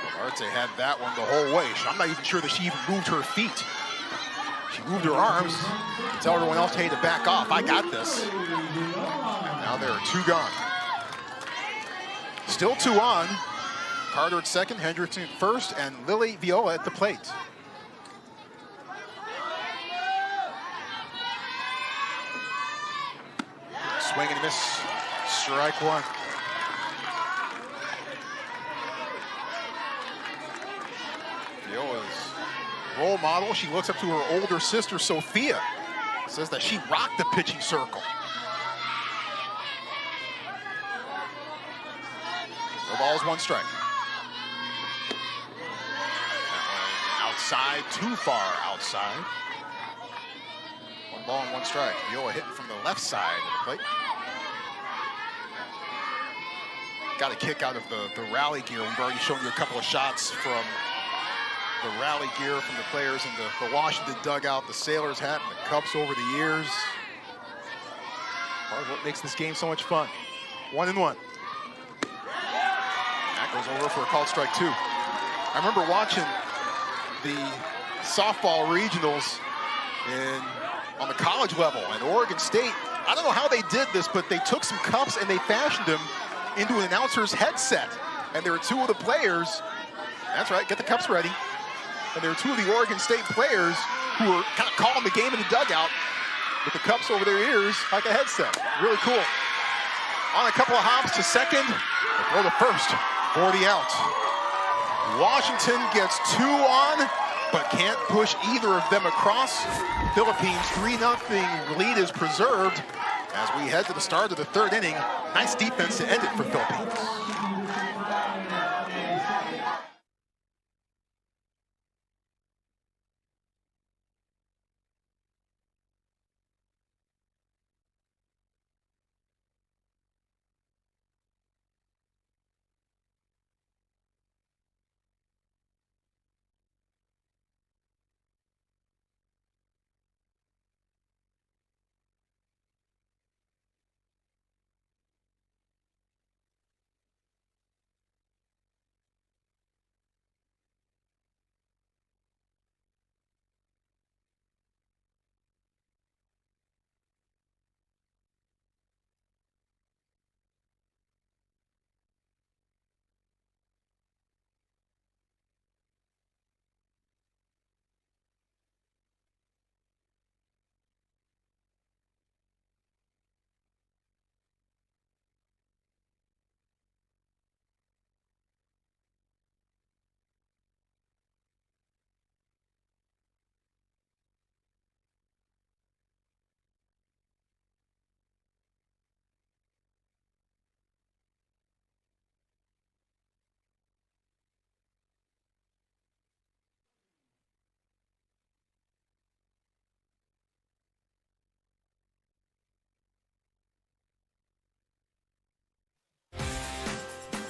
Olarte had that one the whole way. I'm not even sure that she even moved her feet. She moved her arms to tell everyone else, hey, to back off. I got this. And now there are 2 gone. Still 2 on. Carter at second, Hendrickson at first, and Lily Viola at the plate. Swing and a miss. Strike 1. Viola's role model. She looks up to her older sister, Sophia. says that she rocked the pitching circle. No balls, one strike. Outside, too far outside. One ball and one strike. Viola hitting from the left side of the plate. Got a kick out of the rally gear. We've already shown you a couple of shots from the rally gear from the players in the Washington dugout, the Sailors hat, and the cups over the years. Part of what makes this game so much fun. 1-1. That goes over for a called strike two. I remember watching the softball regionals on the college level at Oregon State. I don't know how they did this, but they took some cups and they fashioned them into an announcer's headset. And there were two of the players, that's right, get the cups ready. And there were two of the Oregon State players who were kind of calling the game in the dugout with the cups over their ears like a headset. Really cool. On a couple of hops to second, throw to first for the out. Washington gets 2 on, but can't push either of them across. Philippines 3-0 lead is preserved as we head to the start of the third inning. Nice defense to end it for Philippines.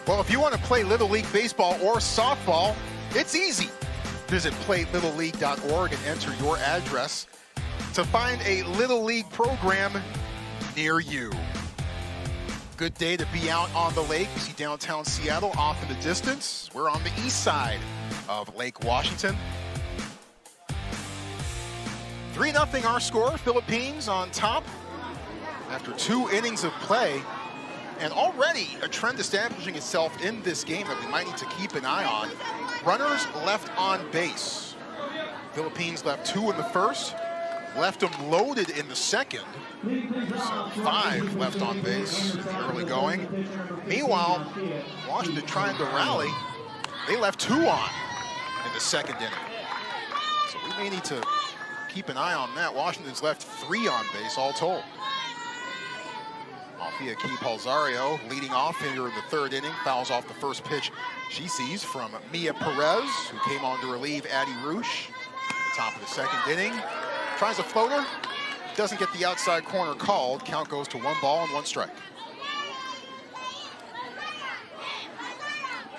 Well, if you want to play Little League Baseball or softball, it's easy. Visit PlayLittleLeague.org and enter your address to find a Little League program near you. Good day to be out on the lake. You see downtown Seattle off in the distance. We're on the east side of Lake Washington. 3-0 our score. Philippines on top after 2 innings of play. And already a trend establishing itself in this game that we might need to keep an eye on. Runners left on base. Philippines left 2 in the first, left them loaded in the second. So 5 left on base in the early going. Meanwhile, Washington trying to rally. They left 2 on in the second inning. So we may need to keep an eye on that. Washington's left 3 on base all told. Althea Key-Palzario leading off here in the third inning, fouls off the first pitch she sees from Mia Perez, who came on to relieve Addie Roosh at the top of the second inning. Tries a floater, doesn't get the outside corner called. Count goes to 1 ball and 1 strike.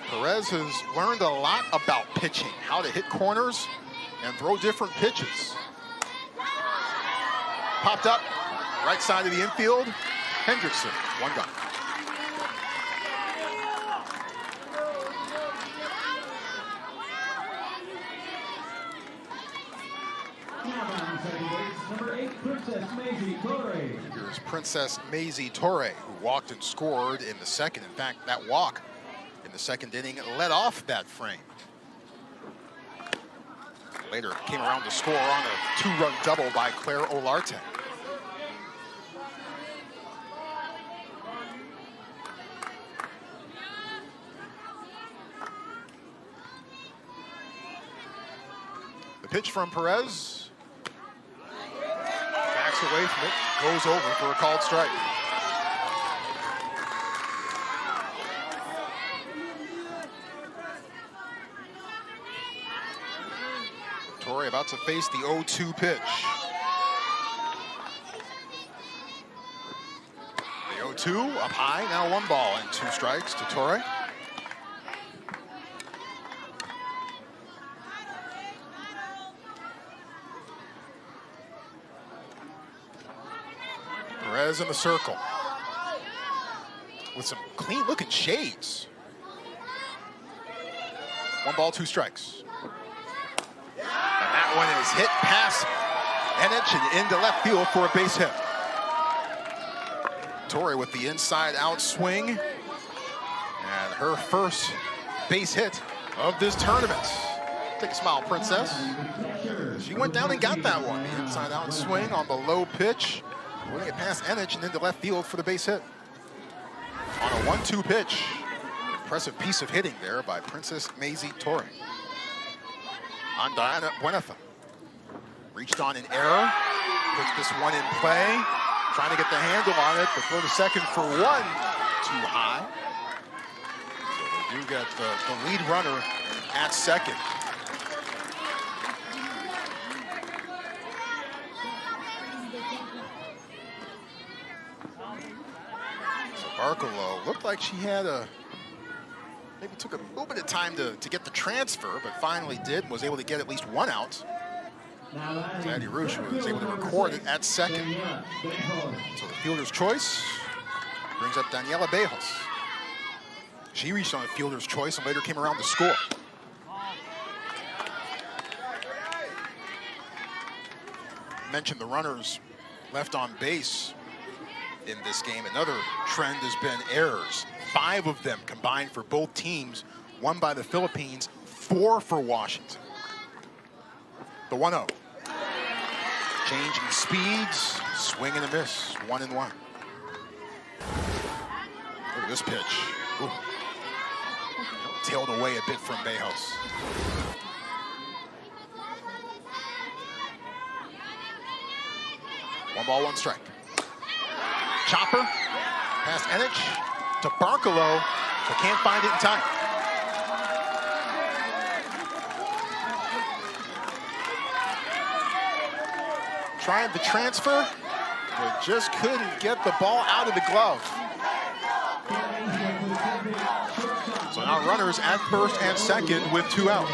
Perez has learned a lot about pitching, how to hit corners and throw different pitches. Popped up, right side of the infield. Hendrickson, 1 gun. Number 8, Princess Maisie Torre. Here's Princess Maisie Torre, who walked and scored in the second. In fact, that walk in the second inning led off that frame. Later came around to score on a 2-run double by Claire Olarte. Pitch from Perez. away from it, goes over for a called strike. Torrey about to face the 0-2 pitch. The 0-2 up high, now 1 ball and 2 strikes to Torrey. Perez in the circle with some clean looking shades. 1 ball, 2 strikes. And that one is hit past Enich and into left field for a base hit. Torrey with the inside out swing. And her first base hit of this tournament. Take a smile, Princess. She went down and got that one. The inside out swing on the low pitch. Winning it past Enich and into left field for the base hit. On a 1-2 pitch. Impressive piece of hitting there by Princess Maisie Torrey. On Diana Buenatha. Reached on an error. Puts this one in play. Trying to get the handle on it, but throw to second for 1. Too high. So they do get the lead runner at second. So Barkalow looked like she had maybe took a little bit of time to get the transfer, but finally did, was able to get at least 1 out. Zadie Roosh was able to record it at second. So the fielder's choice brings up Daniela Bejos. She reached on a fielder's choice and later came around to score. Mentioned the runners left on base in this game. Another trend has been errors. 5 of them combined for both teams. 1 by the Philippines, 4 for Washington. The 1-0. Changing speeds, swing and a miss, 1-1. Look at this pitch. Ooh. Tailed away a bit from Bejos. One ball, 1 strike. Chopper, past Enich to Barkalow, but can't find it in time. Trying to transfer, but just couldn't get the ball out of the glove. So now runners at first and second with 2 out.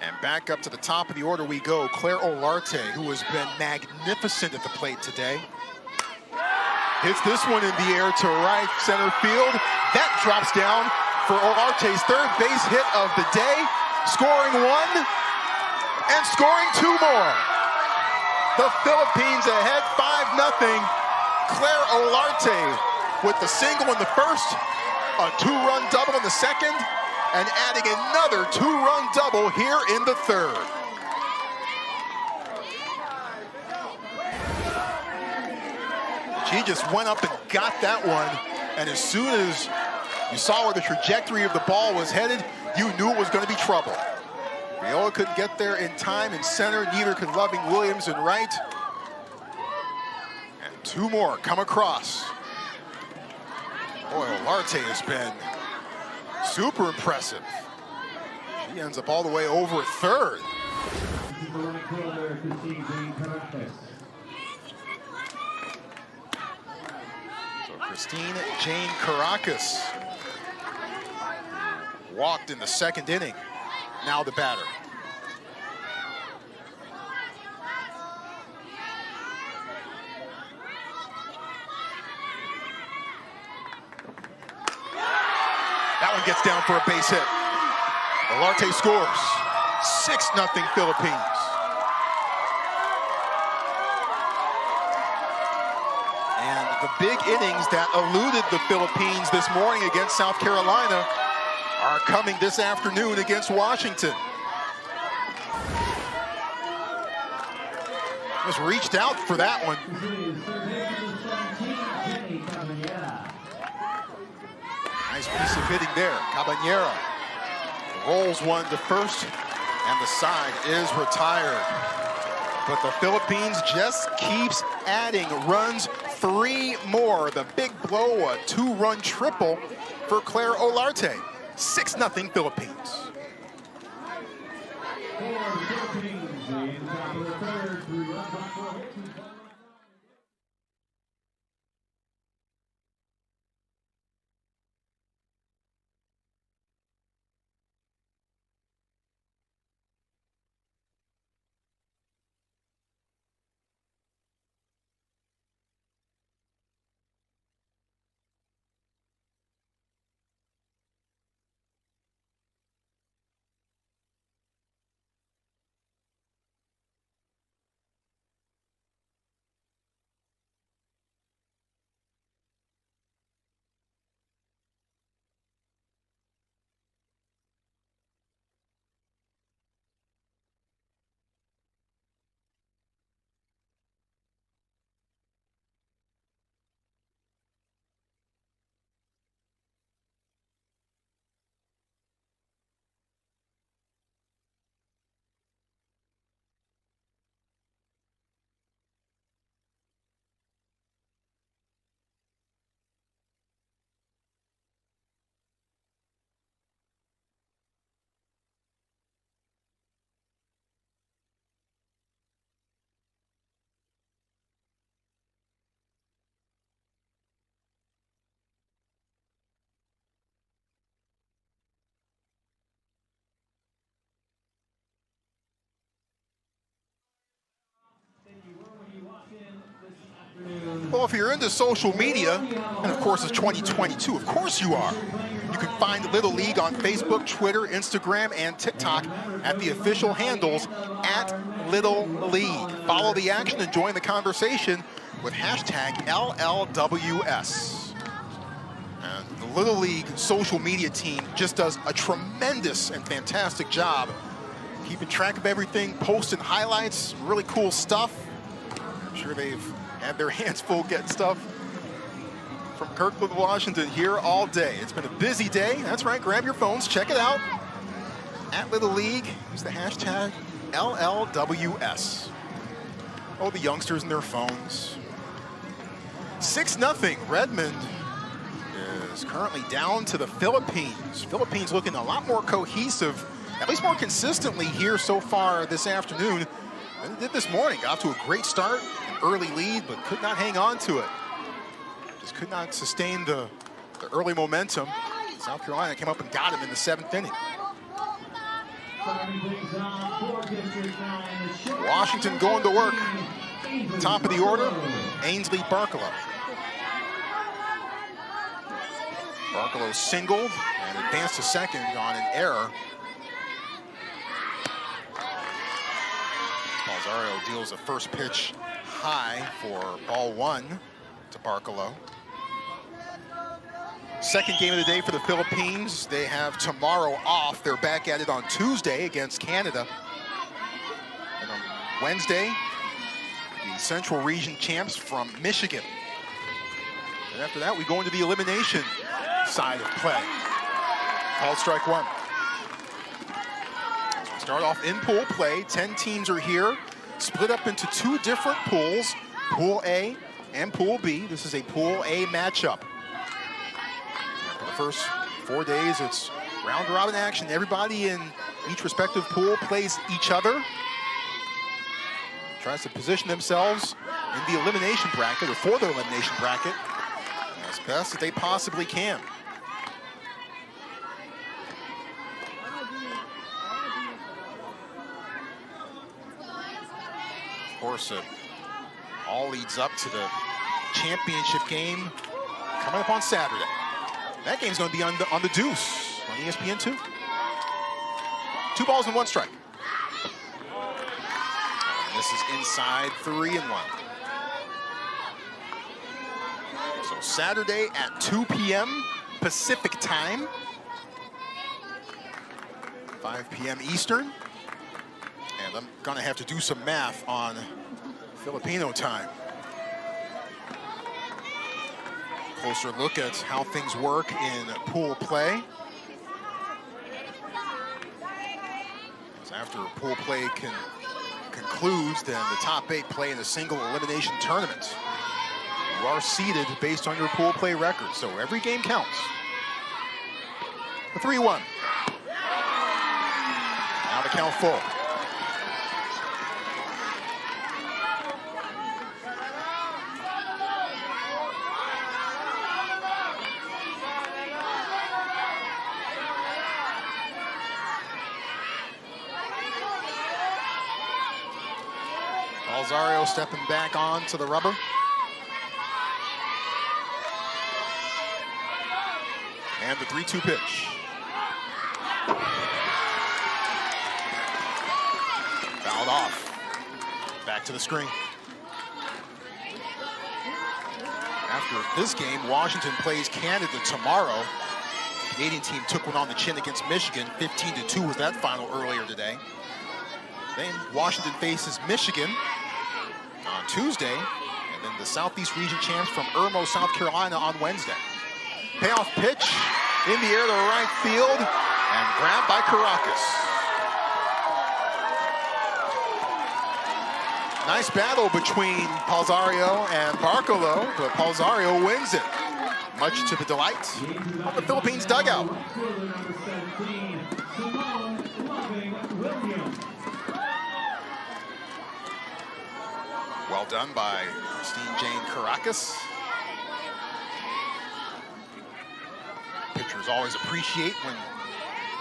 And back up to the top of the order we go. Claire Olarte, who has been magnificent at the plate today. Hits this one in the air to right center field. That drops down for Olarte's 3rd base hit of the day. Scoring 1. And scoring 2 more. The Philippines ahead 5-0. Claire Olarte with the single in the first, a 2-run double in the second, and adding another 2-run double here in the 3rd. She just went up and got that one, and as soon as you saw where the trajectory of the ball was headed, you knew it was going to be trouble. Viola couldn't get there in time in center, neither could Loving Williams in right. And 2 more come across. Boy, Olarte has been super impressive. She ends up all the way over 3rd. So Christine Jane Caracas walked in the 2nd inning. Now the batter. That one gets down for a base hit. Olarte scores. 6-0 Philippines. And the big innings that eluded the Philippines this morning against South Carolina are coming this afternoon against Washington. Just reached out for that one. Nice piece of hitting there. Cabanera rolls one to first, and the side is retired. But the Philippines just keeps adding runs. 3 more. The big blow, a 2-run triple for Claire Olarte. 6-0 Philippines. Well, if you're into social media, and of course it's 2022, of course you are. You can find Little League on Facebook, Twitter, Instagram, and TikTok at the official handles @LittleLeague. Follow the action and join the conversation with #LLWS. And the Little League social media team just does a tremendous and fantastic job keeping track of everything, posting highlights, really cool stuff. I'm sure they've had their hands full getting stuff from Kirkland, Washington here all day. It's been a busy day. That's right, grab your phones, check it out. @Little League, use the #LLWS. Oh, the youngsters and their phones. 6-0, Redmond is currently down to the Philippines. Philippines looking a lot more cohesive, at least more consistently here so far this afternoon than it did this morning. Got off to a great start, an early lead, but could not hang on to it. Just could not sustain the early momentum. South Carolina came up and got him in the 7th inning. Washington going to work. Top of the order, Ainsley Barkalow. Barkalow singled and advanced to second on an error. Balzario deals a first pitch high for ball 1 to Barkalow. Second game of the day for the Philippines. They have tomorrow off. They're back at it on Tuesday against Canada. And on Wednesday, the Central Region champs from Michigan. And after that, we go into the elimination side of play. Called strike 1. So we start off in pool play. 10 teams are here, split up into 2 different pools, Pool A and Pool B. This is a Pool A matchup. For the first 4 days, it's round-robin action. Everybody in each respective pool plays each other, tries to position themselves in the elimination bracket, or for the elimination bracket, as best as they possibly can. Of course, all leads up to the championship game coming up on Saturday. That game's going to be on the Deuce on ESPN2. 2 balls and 1 strike. And this is inside 3-1. So Saturday at 2 p.m. Pacific time, 5 p.m. Eastern. And I'm going to have to do some math on Filipino time. Closer look at how things work in pool play. So after pool play concludes, concludes, then the top 8 play in a single elimination tournament. You are seeded based on your pool play record, so every game counts. The 3-1. Now the count full. Alzario stepping back onto the rubber. And the 3-2 pitch. Fouled off. Back to the screen. After this game, Washington plays Canada tomorrow. The Canadian team took one on the chin against Michigan. 15-2 was that final earlier today. Then Washington faces Michigan on Tuesday, and then the Southeast Region champs from Irmo, South Carolina on Wednesday. Payoff pitch in the air to right field and grabbed by Caracas. Nice battle between Palzario and Barcolo, but Palzario wins it, much to the delight of the Philippines dugout. Well done by Christine Jane Caracas. Pitchers always appreciate when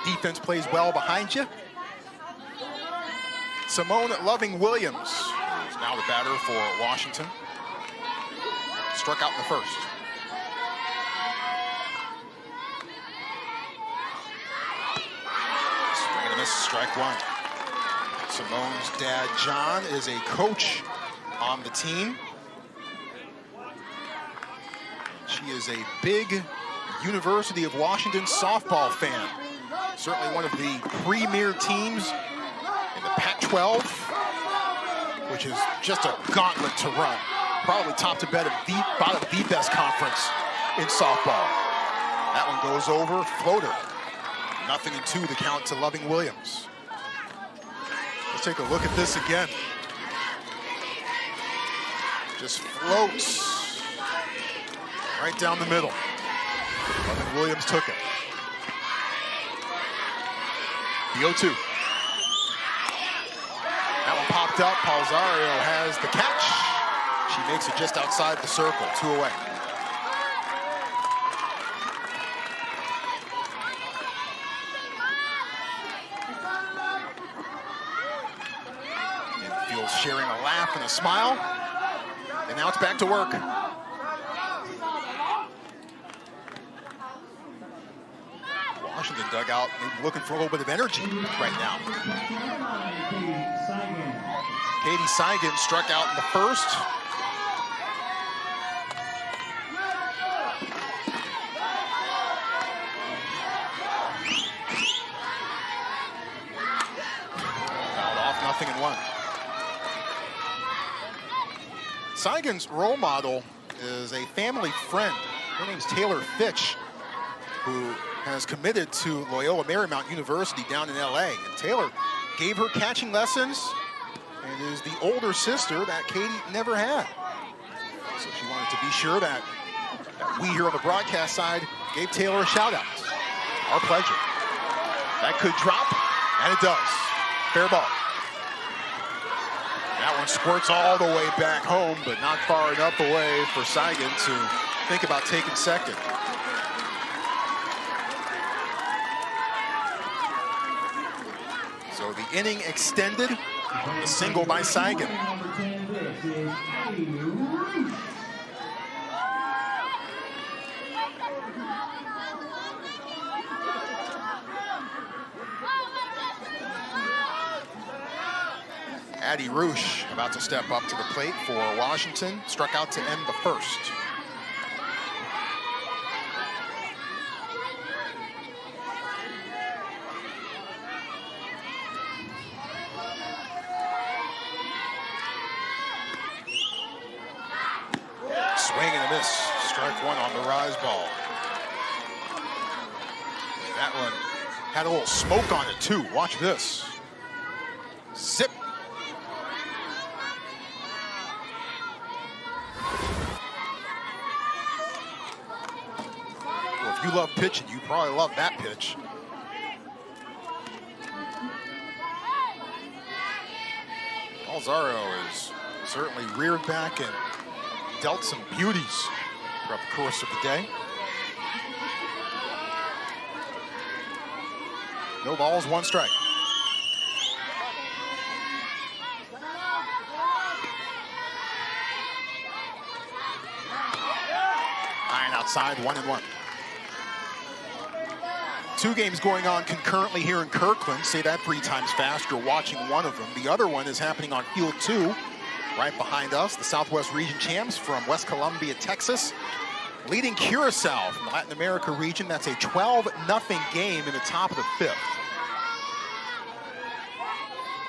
defense plays well behind you. Simone Loving-Williams is now the batter for Washington. Struck out in the first. Swing and a miss, strike one. Simone's dad, John, is a coach on the team. She is a big University of Washington softball fan. Certainly one of the premier teams in the Pac-12, which is just a gauntlet to run. Probably top to bottom the best conference in softball. That one goes over, floater. 0-2 the count to Loving-Williams. Let's take a look at this again. Just floats right down the middle. Loving-Williams took it. The 0-2. That one popped up. Palzario has the catch. She makes it just outside the circle, 2 away. Infield's sharing a laugh and a smile. And now it's back to work. Washington dugout looking for a little bit of energy right now. Katie Seigan struck out in the first. Fouled off, 0-1. Seigan's role model is a family friend. Her name's Taylor Fitch, who has committed to Loyola Marymount University down in LA. And Taylor gave her catching lessons and is the older sister that Katie never had. So she wanted to be sure that we here on the broadcast side gave Taylor a shout out. Our pleasure. That could drop, and it does. Fair ball. That one squirts all the way back home, but not far enough away for Seigan to think about taking second. So the inning extended, a single by Seigan. Addie Roosh about to step up to the plate for Washington. Struck out to end the first. Swing and a miss. Strike one on the rise ball. That one had a little smoke on it too. Watch this. Zip. if you love pitching, you probably love that pitch. Alzaro is certainly reared back and dealt some beauties throughout the course of the day. No balls, 1 strike. High and outside, 1-1. 2 games going on concurrently here in Kirkland. Say that 3 times fast. You're watching one of them. The other one is happening on Field 2, right behind us. The Southwest Region champs from West Columbia, Texas, leading Curacao from the Latin America region. That's a 12-0 game in the top of the 5th.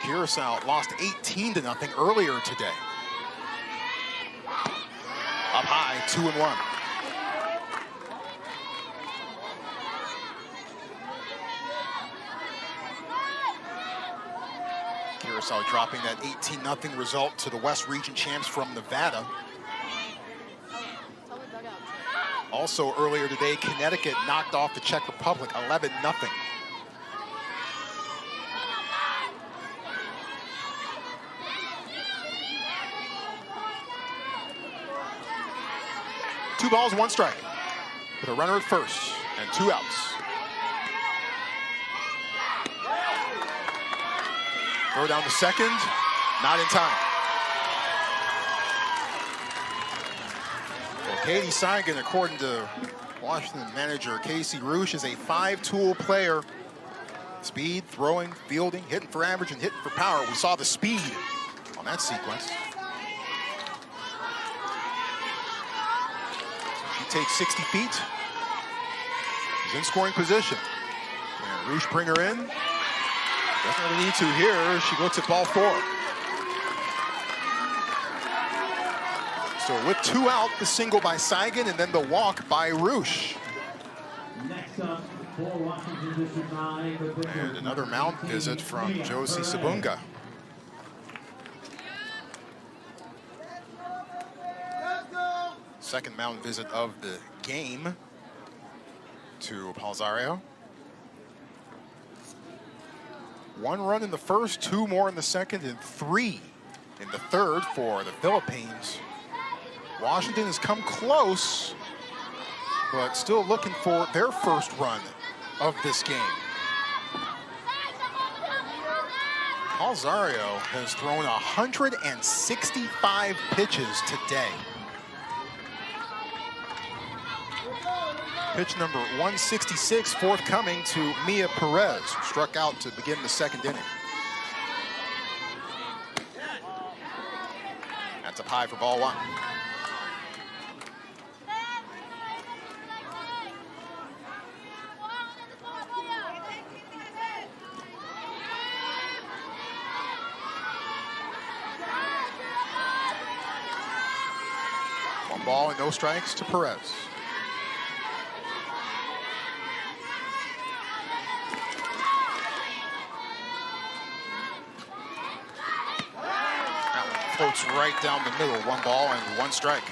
Curacao lost 18-0 earlier today. Up high, 2-1. Curacao dropping that 18-0 result to the West Region champs from Nevada. Also earlier today, Connecticut knocked off the Czech Republic 11-0. Two balls, 1 strike. With a runner at first and 2 outs. Throw down to second, not in time. Well, Katie Seigan, according to Washington manager Casey Roosh, is a 5-tool player. Speed, throwing, fielding, hitting for average, and hitting for power. We saw the speed on that sequence. She takes 60 feet. She's in scoring position. And Roosh bring her in. Doesn't really need to here. She looks at ball 4. So with 2 out, the single by Seigan and then the walk by Roosh. Next up, for Washington District 9. And another mound visit from Josie Sabunga. Second mound visit of the game to Palzario. 1 run in the first, 2 more in the second, and 3 in the third for the Philippines. Washington has come close, but still looking for their first run of this game. Palzario has thrown 165 pitches today. Pitch number 166 forthcoming to Mia Perez, who struck out to begin the second inning. That's up high for ball 1. One ball and no strikes to Perez. Floats right down the middle, 1 ball and 1 strike.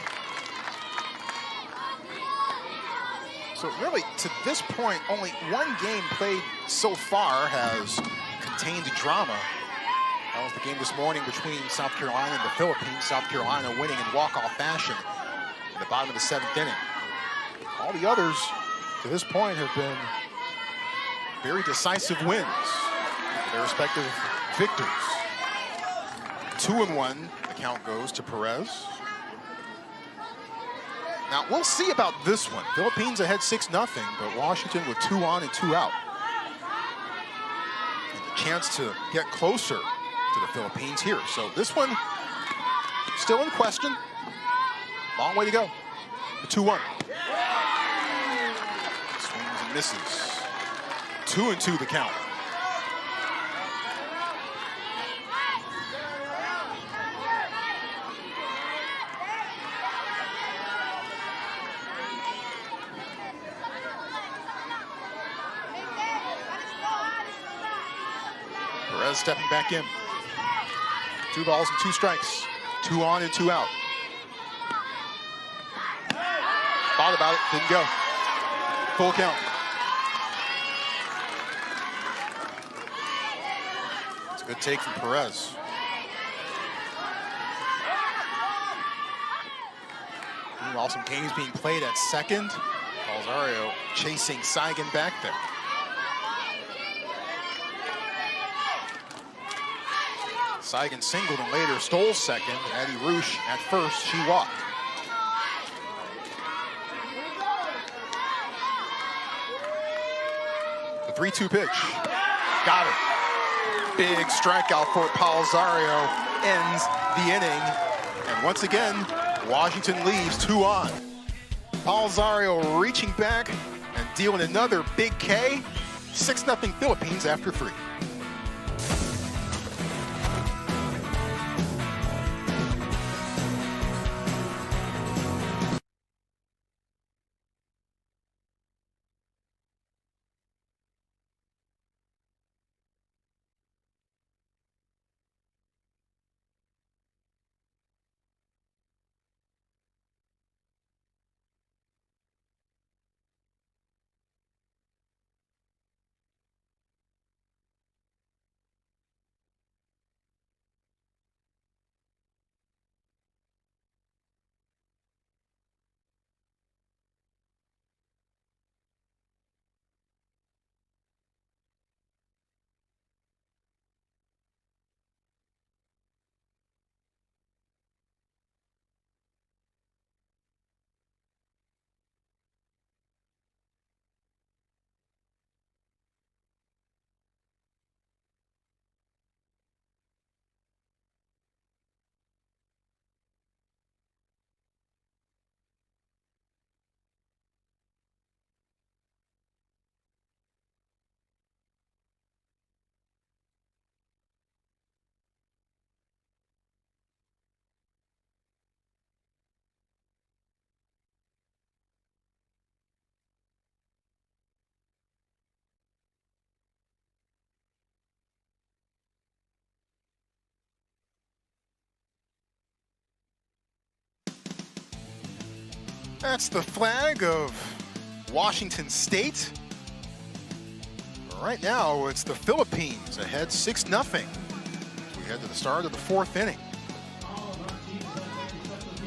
So really, to this point, only 1 game played so far has contained drama. That was the game this morning between South Carolina and the Philippines. South Carolina winning in walk-off fashion in the bottom of the 7th inning. All the others, to this point, have been very decisive wins for their respective victors. 2-1, the count goes to Perez. Now, we'll see about this one. Philippines ahead 6-0, but Washington with 2 on and 2 out. And a chance to get closer to the Philippines here. So this one, still in question. Long way to go. The 2-1. Swings and misses. 2-2 the count. Perez stepping back in. 2 balls and 2 strikes. 2 on and 2 out. Thought about it, didn't go. Full count. It's a good take from Perez. Meanwhile, some games being played at second. Palzario chasing Saigan back there. Saigan singled and later stole second. Addie Roosh at first, she walked. The 3-2 pitch. Got it. Big strikeout for Palzario ends the inning. And once again, Washington leaves 2 on. Palzario reaching back and dealing another big K. 6-0 Philippines after 3. That's the flag of Washington State. Right now, it's the Philippines ahead 6-0. We head to the start of the 4th inning.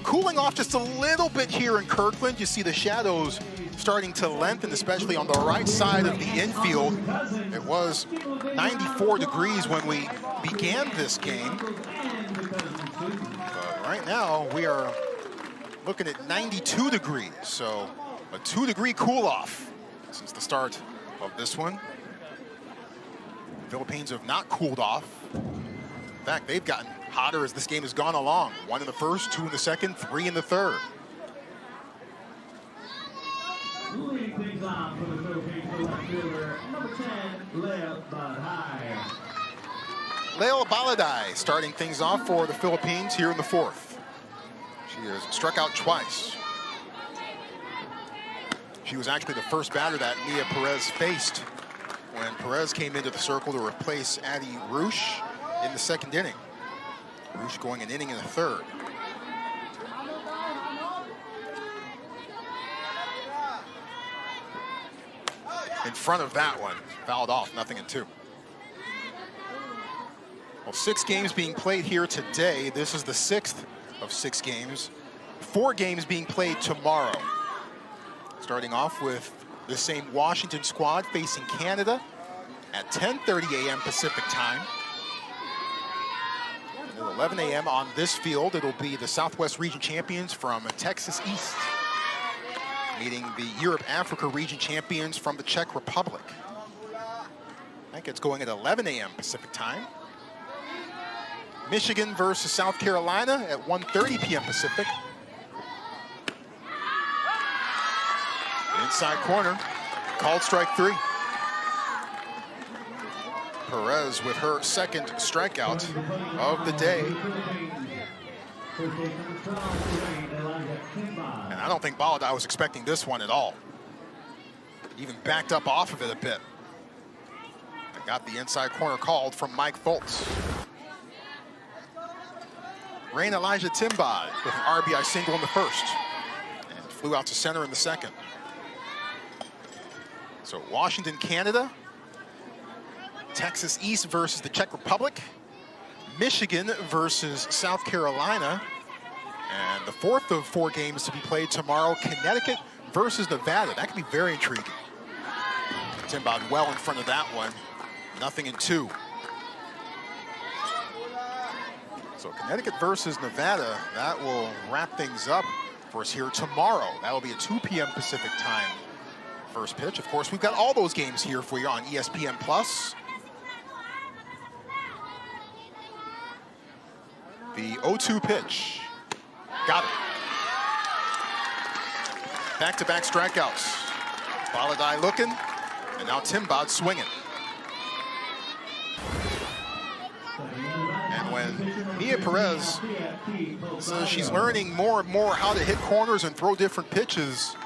Cooling off just a little bit here in Kirkland. You see the shadows starting to lengthen, especially on the right side of the infield. It was 94 degrees when we began this game. But right now, we are looking at 92 degrees, so a 2-degree cool-off since the start of this one. The Philippines have not cooled off. In fact, they've gotten hotter as this game has gone along. 1 in the first, 2 in the second, 3 in the third. Leading things on for the Philippines, left fielder, number 10, Leo Baladay. Leo Baladay starting things off for the Philippines here in the 4th. She has struck out twice. She was actually the first batter that Mia Perez faced when Perez came into the circle to replace Addie Roosh in the 2nd inning. Roosh going an inning in the 3rd. In front of that one, fouled off, 0-2. Well, 6 games being played here today. This is the 6th of 6 games. 4 games being played tomorrow. Starting off with the same Washington squad facing Canada at 10:30 a.m. Pacific time. And at 11 a.m. on this field, it'll be the Southwest Region champions from Texas East meeting the Europe-Africa region champions from the Czech Republic. That gets going at 11 a.m. Pacific time. Michigan versus South Carolina at 1:30 p.m. Pacific. Inside corner, called strike 3. Perez with her 2nd strikeout of the day. And I don't think Baladay was expecting this one at all. Even backed up off of it a bit. I got the inside corner called from Mike Foltz. Rain Elijah Timbad with an RBI single in the 1st and flew out to center in the 2nd. So Washington, Canada, Texas East versus the Czech Republic, Michigan versus South Carolina, and the fourth of 4 games to be played tomorrow, Connecticut versus Nevada. That could be very intriguing. Timbad well in front of that one, 0-2. So Connecticut versus Nevada, that will wrap things up for us here tomorrow. That will be at 2 p.m. Pacific time. First pitch. Of course, we've got all those games here for you on ESPN Plus. The 0-2 pitch. Got it. Back-to-back strikeouts. Baladai looking, and now Timbad swinging. And when Mia Perez says she's learning more and more how to hit corners and throw different pitches,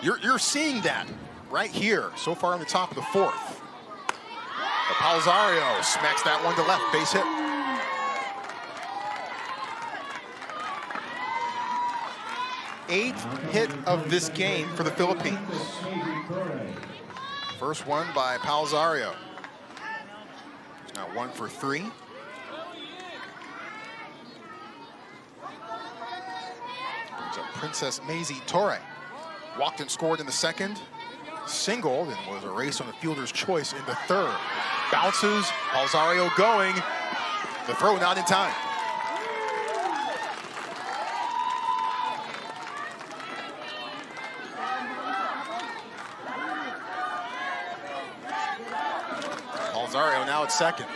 you're seeing that right here so far in the top of the 4th. But Palzario smacks that one to left, base hit. Eighth hit of this game for the Philippines. First one by Palzario. Now 1 for 3. Brings up Princess Maisie Torre. Walked and scored in the second. Singled and was erased on the fielder's choice in the third. Bounces, Palzario going. The throw not in time. Palzario now at second.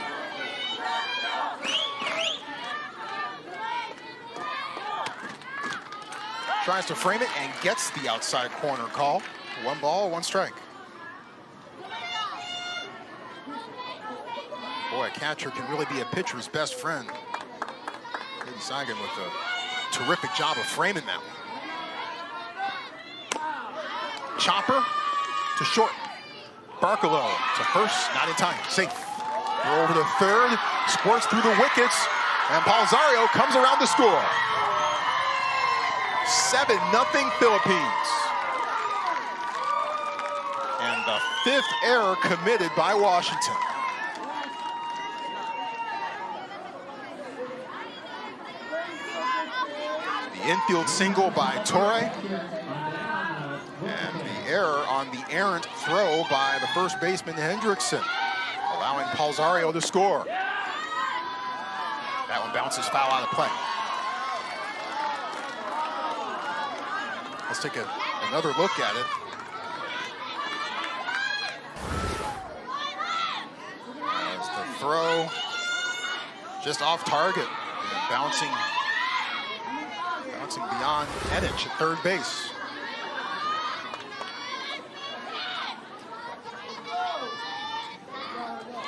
Tries to frame it and gets the outside corner call. 1 ball, 1 strike. Boy, a catcher can really be a pitcher's best friend. Maybe Saigon with a terrific job of framing that one. Chopper to short. Barkalow to first, not in time, safe. Throw over to third, squirts through the wickets, and Palzario comes around to score. 7-0 Philippines. And the 5th error committed by Washington. The infield single by Torre. And the error on the errant throw by the first baseman Hendrickson, allowing Palzario to score. That one bounces foul out of play. Let's take another look at it. As the throw just off target, and bouncing beyond Edich at third base.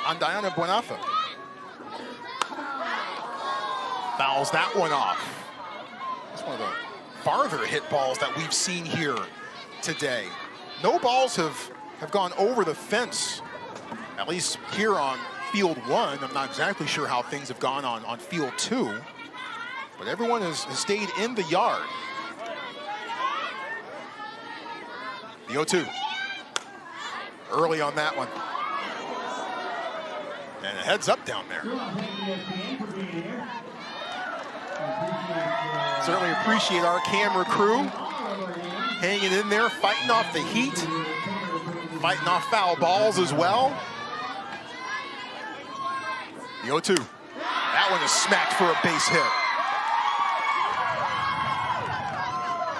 Andayana Buenafa fouls that one off. That's one of the farther hit balls that we've seen here today. No balls have gone over the fence, at least here on field 1. I'm not exactly sure how things have gone on field 2, but everyone has stayed in the yard. The 0-2. Early on that one. And a heads up down there. Certainly appreciate our camera crew hanging in there, fighting off the heat, fighting off foul balls as well. The 0-2. That one is smacked for a base hit.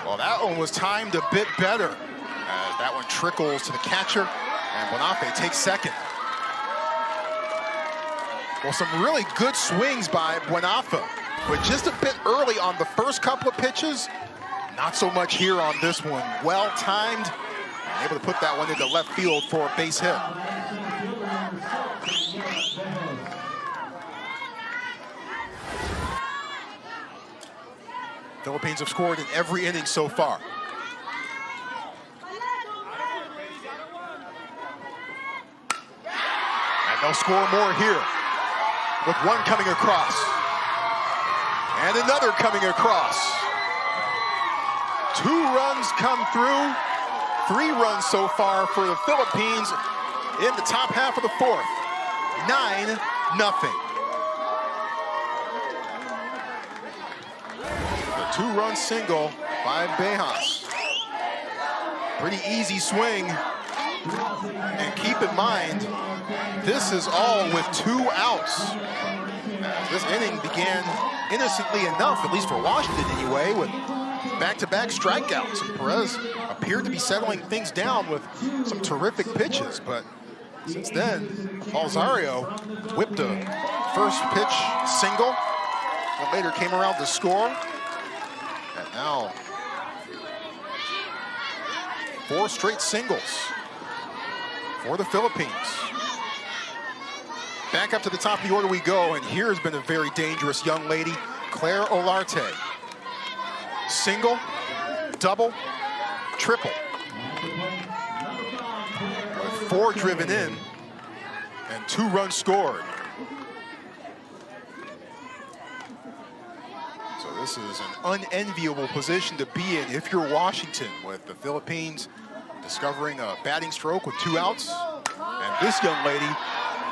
Well, that one was timed a bit better, as that one trickles to the catcher, and Buenafe takes second. Well, some really good swings by Buenafe, but just a bit early on the first couple of pitches. Not so much here on this one. Well timed, able to put that one into left field for a base hit. Philippines have scored in every inning so far. And they'll score more here, with one coming across. And another coming across. 2 runs come through 3 runs so far for the Philippines in the top half of the 4th. 9-0. The 2-run single by Bejas. Pretty easy swing. And keep in mind, this is all with 2 outs. This inning began innocently enough, at least for Washington anyway, with back-to-back strikeouts. And Perez appeared to be settling things down with some terrific pitches, but since then, Alzario whipped a first pitch single, and later came around to score. And now, 4 straight singles for the Philippines. Back up to the top of the order we go, and here's been a very dangerous young lady, Claire Olarte. Single, double, triple. With 4 driven in and 2 runs scored. So this is an unenviable position to be in if you're Washington, with the Philippines discovering a batting stroke with 2 outs. And this young lady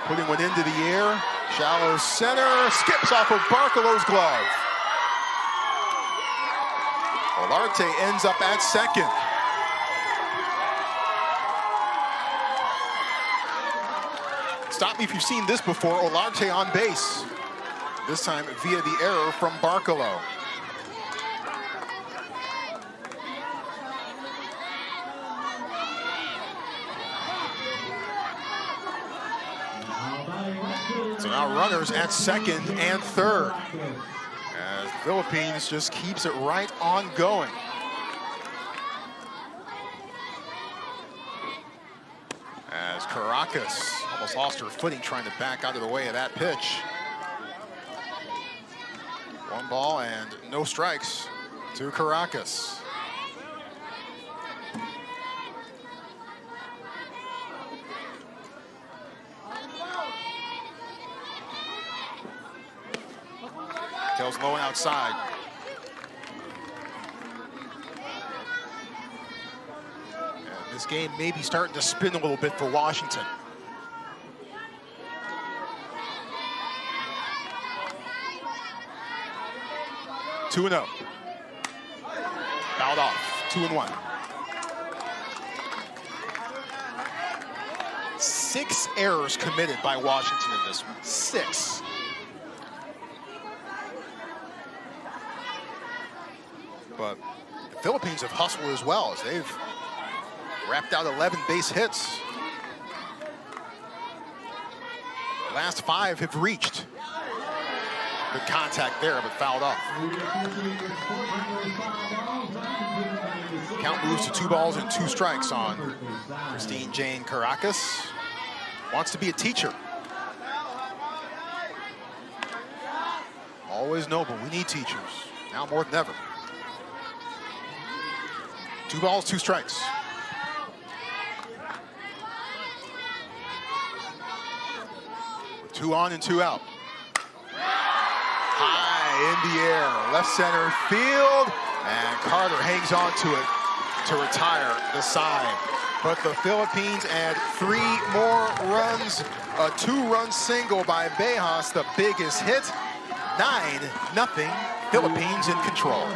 putting one into the air, shallow center, skips off of Barcolow's glove. Olarte ends up at second. Stop me if you've seen this before. Olarte on base, this time via the error from Barcolow. So now runners at second and third, as the Philippines just keeps it right on going. As Caracas almost lost her footing trying to back out of the way of that pitch. 1 ball and no strikes to Caracas. Tails low and outside. And this game may be starting to spin a little bit for Washington. Two and 0. Fouled off. 2-1. 6 errors committed by Washington in this one. 6. But the Philippines have hustled as well, as they've wrapped out 11 base hits. The last 5 have reached. Good contact there, but fouled off. Count moves to 2 balls and 2 strikes on Christine Jane Caracas. Wants to be a teacher. Always noble. We need teachers, now more than ever. 2 balls, 2 strikes. With 2 on and 2 out. High in the air, left center field, and Carter hangs on to it to retire the side. But the Philippines add 3 more runs, a 2-run single by Bejas, the biggest hit. 9-0, Philippines in control.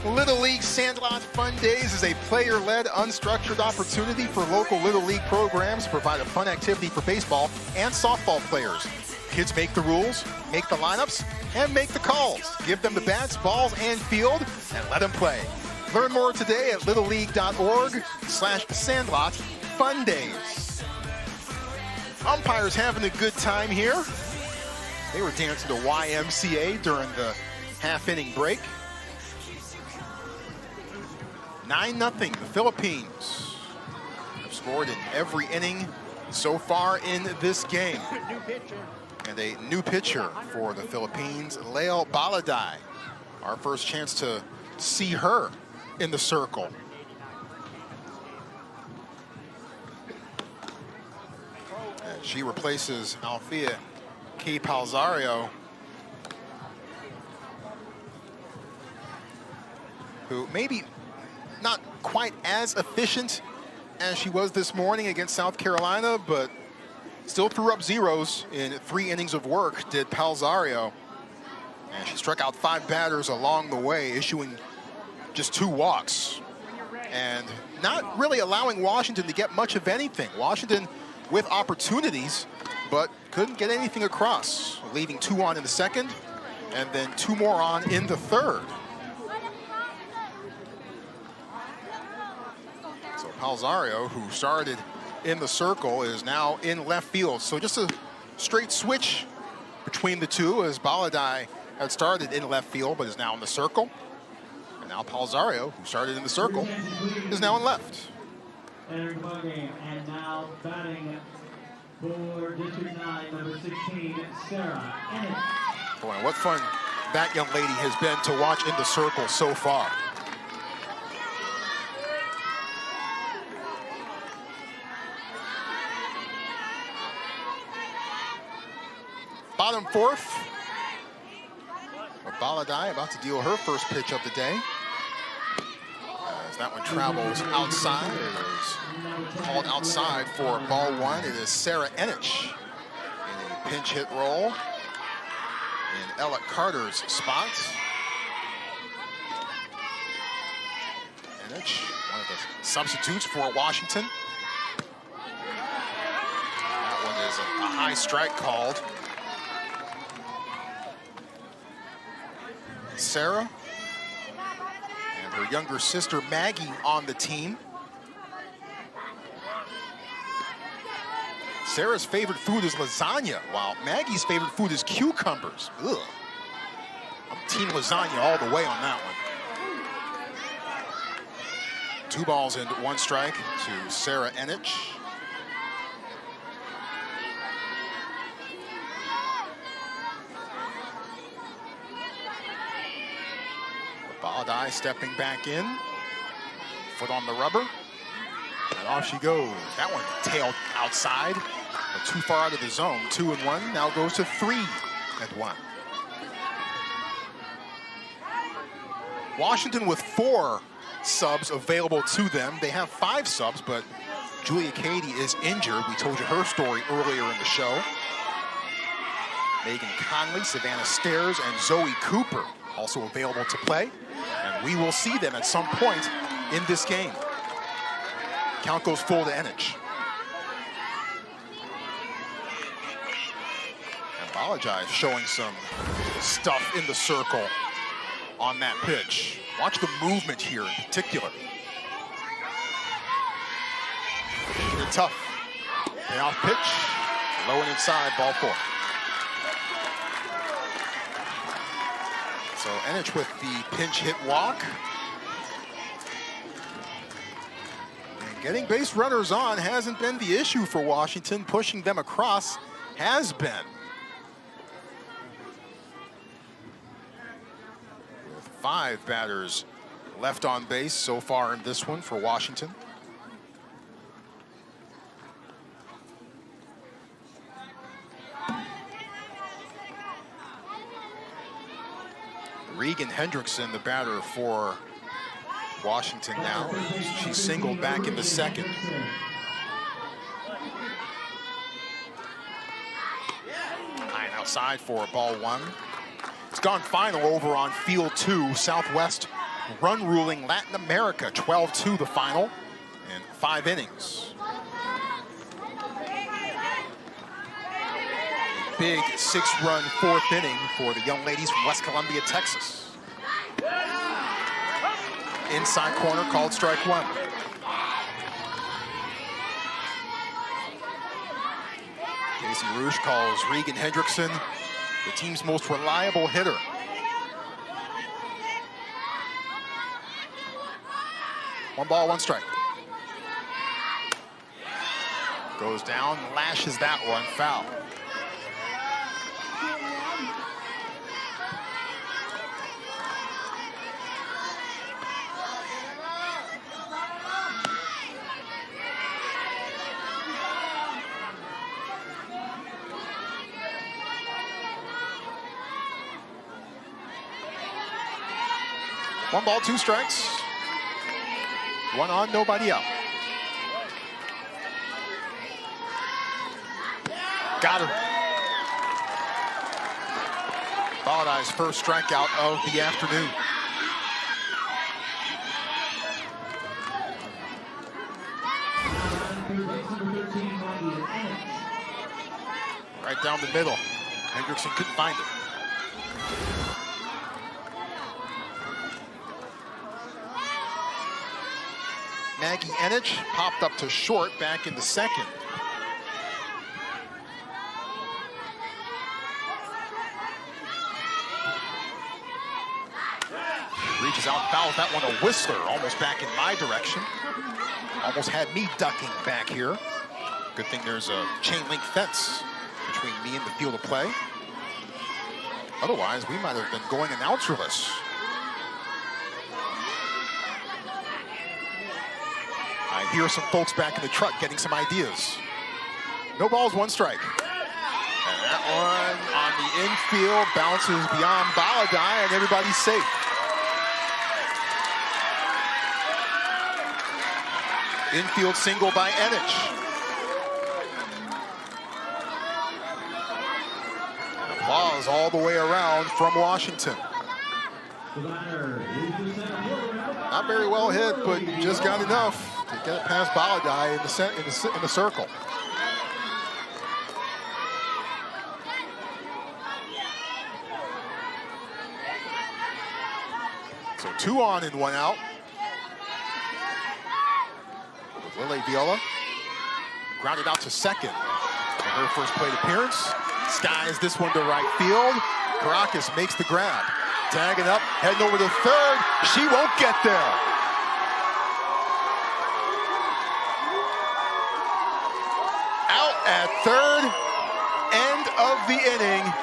Little League Sandlot Fun Days is a player-led, unstructured opportunity for local Little League programs to provide a fun activity for baseball and softball players. Kids make the rules, make the lineups, and make the calls. Give them the bats, balls, and field, and let them play. Learn more today at littleleague.org/Sandlot Fun Days. Umpires having a good time here. They were dancing to YMCA during the half-inning break. 9-0, the Philippines have scored in every inning so far in this game. And a new pitcher for the Philippines, Leo Baladay. Our first chance to see her in the circle. And she replaces Althea K. Palzario, who maybe not quite as efficient as she was this morning against South Carolina, but still threw up zeros in 3 innings of work, did Palzario. And she struck out 5 batters along the way, issuing just 2 walks. And not really allowing Washington to get much of anything. Washington with opportunities, but couldn't get anything across, leaving 2 on in the second, and then 2 more on in the third. So Palzario, who started in the circle, is now in left field. So just a straight switch between the two, as Baladay had started in left field but is now in the circle. And now Palzario, who started in the circle, is now in left. And now batting for District 9, number 16, Sarah Ennis. Boy, what fun that young lady has been to watch in the circle so far. Bottom 4th. Baladay about to deal her first pitch of the day. As that one travels outside, it is called outside for ball 1. It is Sarah Enich in a pinch hit role in Ella Carter's spot. Enich, one of the substitutes for Washington. That one is a high strike called. Sarah and her younger sister Maggie on the team. Sarah's favorite food is lasagna, while Maggie's favorite food is cucumbers. Ugh. I'm team lasagna all the way on that one. 2 balls and 1 strike to Sarah Enich. Baladay stepping back in, foot on the rubber, and off she goes. That one tailed outside, but too far out of the zone. 2-1, now goes to 3-1. Washington with 4 subs available to them. They have 5 subs, but Julia Cady is injured. We told you her story earlier in the show. Megan Conley, Savannah Stairs, and Zoe Cooper also available to play. And we will see them at some point in this game. Count goes full to Enich. And Baladay showing some stuff in the circle on that pitch. Watch the movement here in particular. They're tough. Payoff pitch, low and inside, ball 4. So Enich with the pinch hit walk. And getting base runners on hasn't been the issue for Washington. Pushing them across has been. With 5 batters left on base so far in this one for Washington. Regan Hendrickson, the batter for Washington now. She singled back in the second. High and outside for ball 1. It's gone final over on field 2, southwest run ruling Latin America. 12-2 the final in 5 innings. Big 6-run 4th inning for the young ladies from West Columbia, Texas. Inside corner called strike 1. Casey Rouge calls Regan Hendrickson the team's most reliable hitter. One ball, one strike. Goes down, lashes that one, foul. One ball, 2 strikes. 1 on, nobody out. Got her. Balladai's first strikeout of the afternoon. Right down the middle. Hendrickson couldn't find it. Maggie Enich popped up to short back in the 2nd. Reaches out, fouls that one, a whistler, almost back in my direction. Almost had me ducking back here. Good thing there's a chain link fence between me and the field of play. Otherwise, we might have been going announcerless. I hear some folks back in the truck getting some ideas. No balls, 1 strike. And that one on the infield bounces beyond Balladai, and everybody's safe. Infield single by Enich. And applause all the way around from Washington. Not very well hit, but just got enough to get it past Balladai in the circle. So 2 on and 1 out. With Lily Viola grounded out to 2nd in her first plate appearance. Skies this one to right field. Caracas makes the grab. Tagging up, heading over to 3rd. She won't get there. Out at 3rd, end of the inning.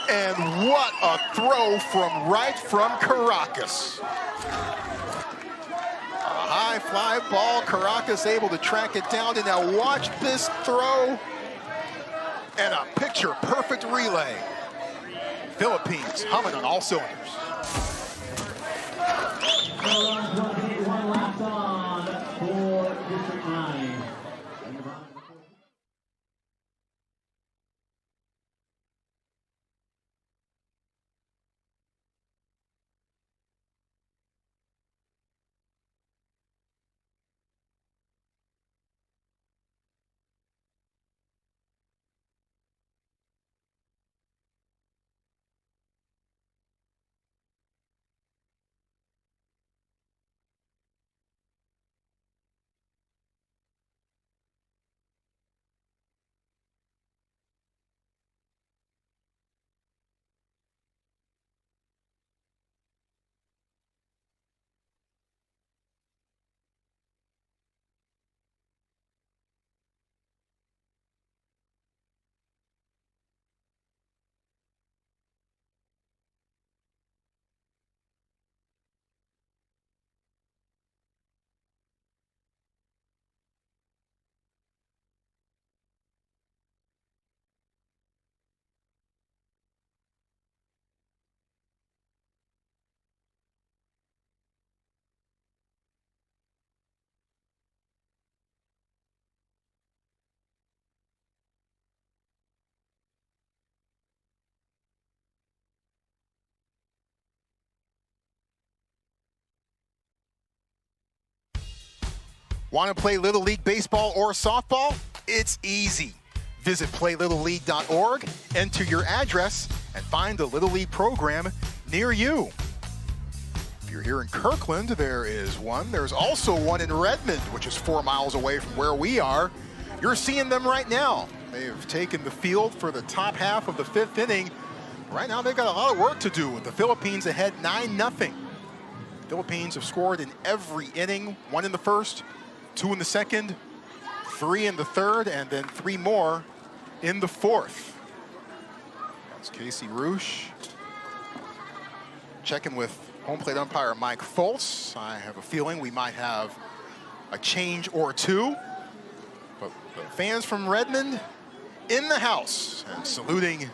And what a throw from Caracas. A high fly ball, Caracas able to track it down. And now watch this throw. And a picture-perfect relay. Philippines humming on all cylinders. One left on for District 9. Want to play Little League baseball or softball? It's easy. Visit playlittleleague.org, enter your address, and find a Little League program near you. If you're here in Kirkland, there is one. There's also one in Redmond, which is 4 miles away from where we are. You're seeing them right now. They have taken the field for the top half of the 5th inning. Right now, they've got a lot of work to do with the Philippines ahead 9-0. Philippines have scored in every inning, 1 in the first, 2 in the second, 3 in the third, and then 3 more in the fourth. That's Casey Roosh checking with home plate umpire Mike Foltz. I have a feeling we might have a change or two. But the fans from Redmond in the house and saluting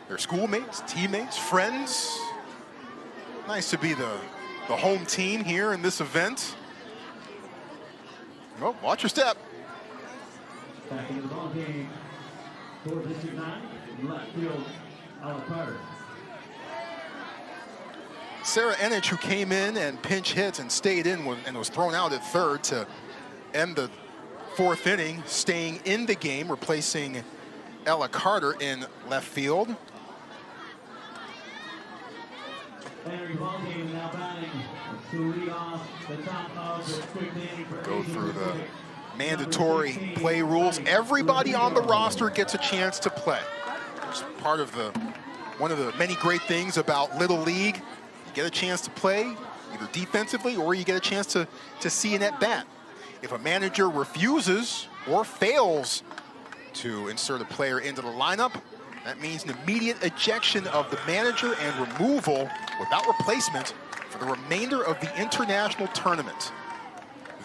their schoolmates, teammates, friends. Nice to be the home team here in this event. Oh, watch your step. Back into the ball game for District 9, left field, Alan Carter. Sarah Enich, who came in and pinch hit and stayed in and was thrown out at third to end the 4th inning, staying in the game, replacing Ella Carter in left field. Entering ball game now batting to lead off the top of the 5th inning. Go through the mandatory play rules. Everybody on the roster gets a chance to play. It's part of one of the many great things about Little League. You get a chance to play either defensively or you get a chance to see an at-bat. If a manager refuses or fails to insert a player into the lineup, that means an immediate ejection of the manager and removal without replacement for the remainder of the international tournament.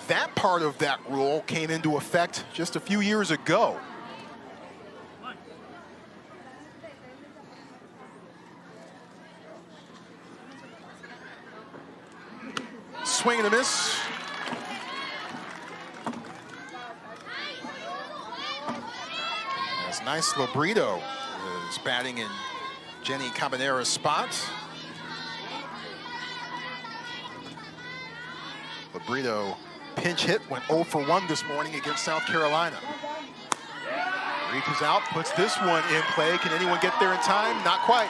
That part of that rule came into effect just a few years ago. Swing and a miss. That's nice. Lobrito is batting in Jenny Cabanera's spot. Lobrito pinch hit, went 0 for 1 this morning against South Carolina. Reaches out, puts this one in play. Can anyone get there in time? Not quite.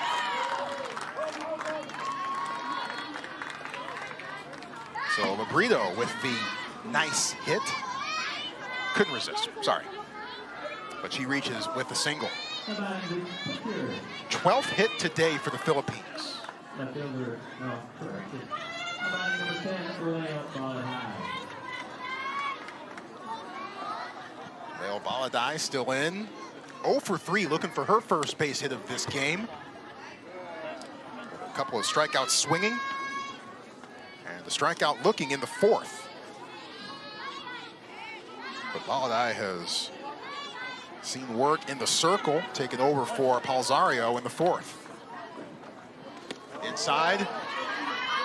So Lobrito with the nice hit. Couldn't resist, sorry. But she reaches with the single. 12th hit today for the Philippines. Left fielder, no, corrected. Number 10, layup, ball high. Leo Baladai still in. 0 for 3, looking for her first base hit of this game. A couple of strikeouts swinging. And the strikeout looking in the 4th. But Baladai has seen work in the circle, taken over for Palzario in the 4th. Inside,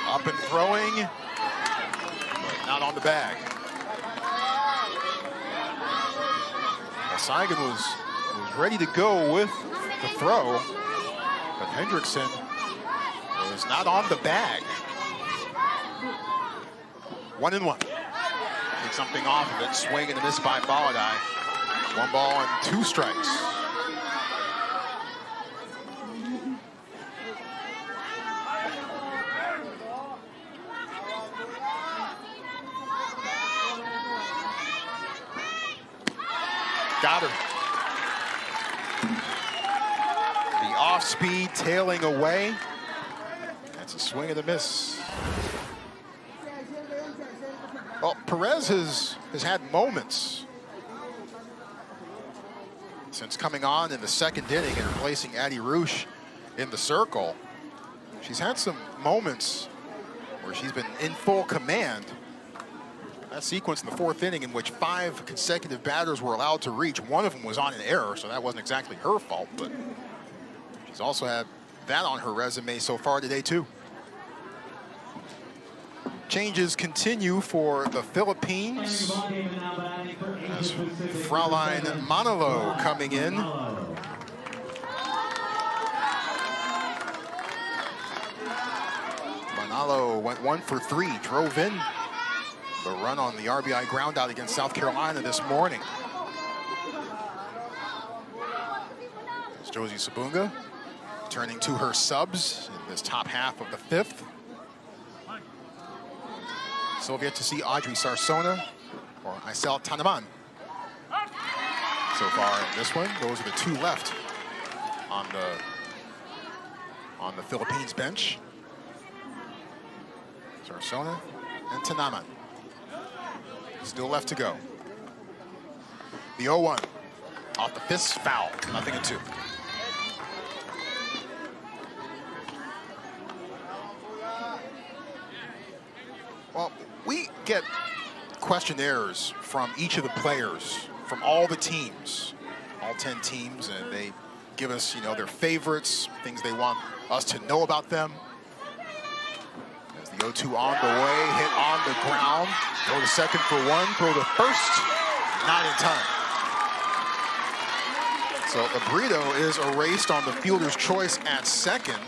up and throwing, but not on the bag. Saigon was ready to go with the throw, but Hendrickson was not on the bag. 1-1. Take something off of it, swing and a miss by Baladai. 1 ball and 2 strikes. Got her. The off-speed tailing away. That's a swing and a miss. Well, Perez has had moments since coming on in the 2nd inning and replacing Addie Roosh in the circle. She's had some moments where she's been in full command. That sequence in the 4th inning in which 5 consecutive batters were allowed to reach. One of them was on an error, so that wasn't exactly her fault, but she's also had that on her resume so far today, too. Changes continue for the Philippines. As Fraulein Manalo coming in. Manalo went 1 for 3, drove in the run on the RBI ground out against South Carolina this morning. It's Josie Sabunga turning to her subs in this top half of the fifth. So we've yet to see Audrey Sarsona or Aisel Tanaman. So far in this one, those are the two left on the Philippines bench. Sarsona and Tanaman. Still left to go. The 0-1 off the fist, foul, 0-2. Well, we get questionnaires from each of the players, from all the teams, all 10 teams, and they give us, you know, their favorites, things they want us to know about them. As the 0-2 on the way, hit on the ground, go to second for one, throw to first, not in time. So the burrito is erased on the fielder's choice at second,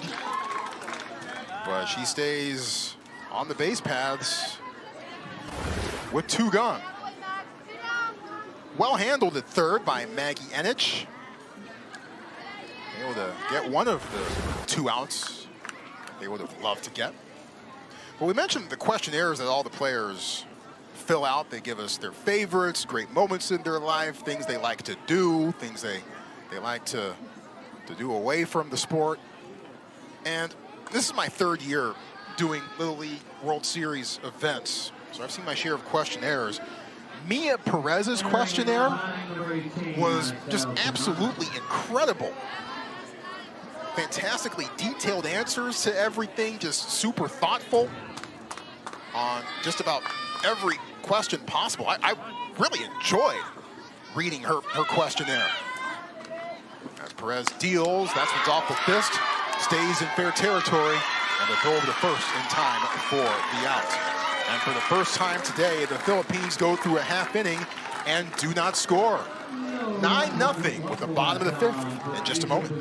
but she stays on the base paths with two gone. Well handled at third by Maggie Enich. Able to get one of the 2 outs they would have loved to get. Well, we mentioned the questionnaires that all the players fill out. They give us their favorites, great moments in their life, things they like to do, things they like to do away from the sport. And this is my 3rd year doing Little League World Series events, so I've seen my share of questionnaires. Mia Perez's questionnaire was just absolutely incredible. Fantastically detailed answers to everything, just super thoughtful on just about every question possible. I really enjoyed reading her questionnaire. As Perez deals, that's what's off the fist, stays in fair territory, and the throw over to first in time for the out. And for the first time today, the Philippines go through a half inning and do not score. 9-0 with the bottom of the 5th in just a moment.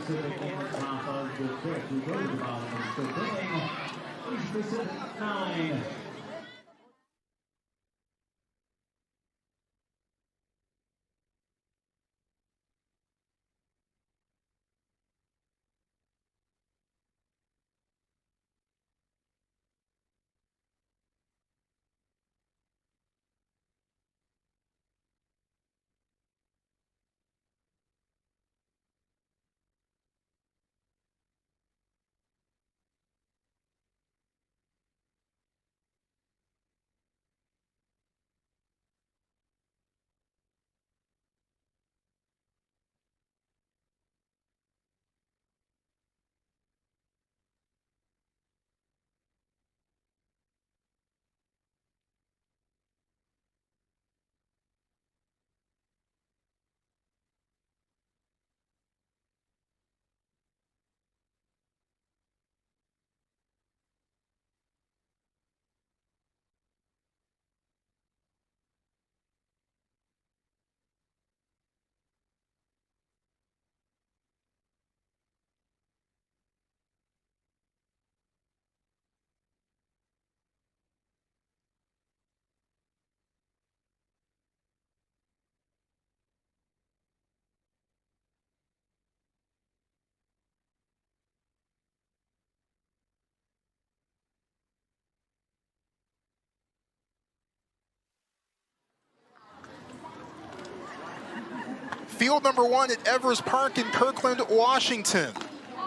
Field number 1 at Evers Park in Kirkland, Washington.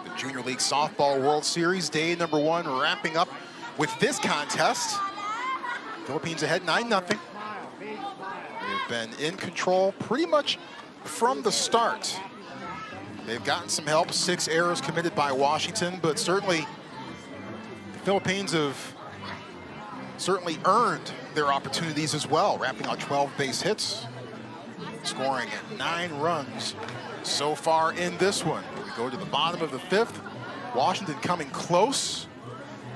The Junior League Softball World Series, day number 1, wrapping up with this contest. Philippines ahead 9-0. They've been in control pretty much from the start. They've gotten some help, 6 errors committed by Washington, but certainly the Philippines have certainly earned their opportunities as well, wrapping out 12 base hits, scoring at 9 runs so far in this one. We go to the bottom of the 5th. Washington coming close,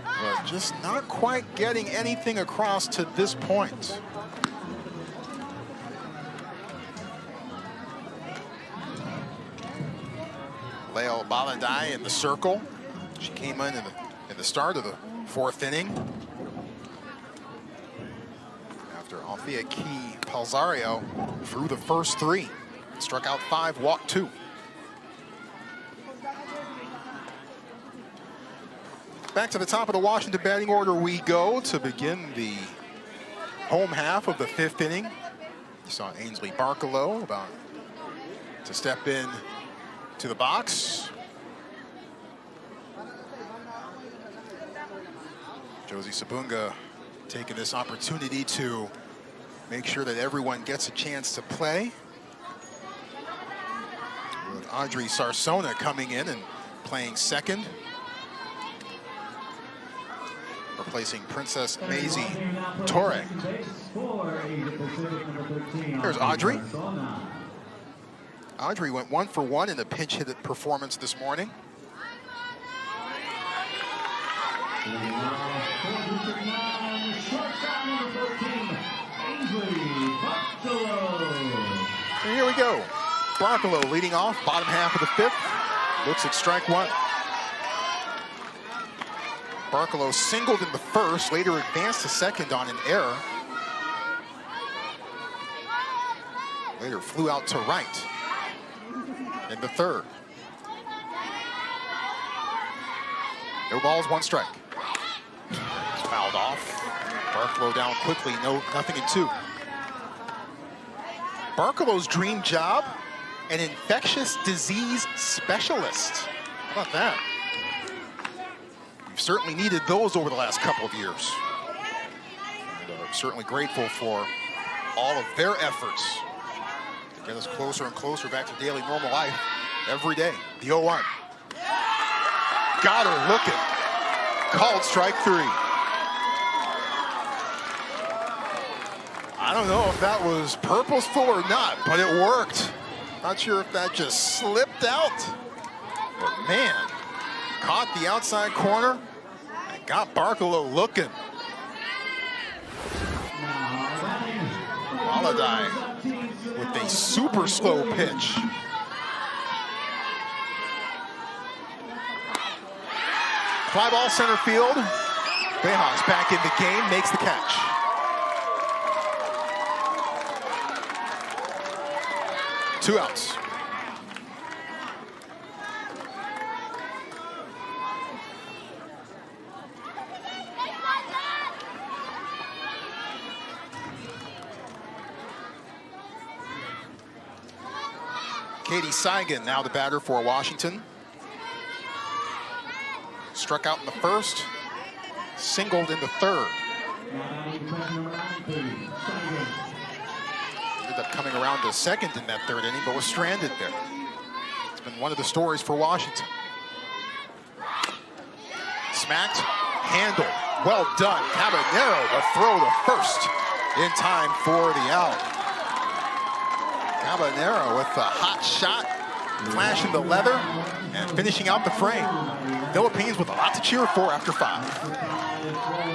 but just not quite getting anything across to this point. Leo Balanday in the circle. She came in the start of the 4th inning Althea Key Palzario threw the first 3. Struck out 5, walked 2. Back to the top of the Washington batting order we go to begin the home half of the 5th inning. You saw Ainsley Barkalow about to step in to the box. Josie Sabunga taking this opportunity to make sure that everyone gets a chance to play. With Audrey Sarsona coming in and playing second, replacing Princess Maisie Torre. There's Audrey. Audrey went 1 for 1 in a pinch hit performance this morning. And here we go. Barkalow leading off, bottom half of the 5th. Looks at strike 1. Barkalow singled in the first, later advanced to second on an error. Later flew out to right in the 3rd. No balls, 1 strike. Fouled off. Barkalow down quickly, nothing in 2. Barkalow's dream job, an infectious disease specialist. How about that? We've certainly needed those over the last couple of years. And I'm certainly grateful for all of their efforts to get us closer and closer back to daily normal life every day. The 0-1. Got her looking. Called strike 3. I don't know if that was purposeful or not, but it worked. Not sure if that just slipped out. But man, caught the outside corner and got Barkalow looking. Waladai with a super slow pitch. Fly ball center field. Bejas back in the game, makes the catch. Two outs. Katie Seigan now the batter for Washington. Struck out in the first, singled in the 3rd. Ended up coming around to second in that 3rd inning, but was stranded there. It's been one of the stories for Washington. Smacked, handled, well done. Cabanero to throw the first in time for the out. Cabanero with a hot shot, flashing the leather, and finishing out the frame. Philippines with a lot to cheer for after 5.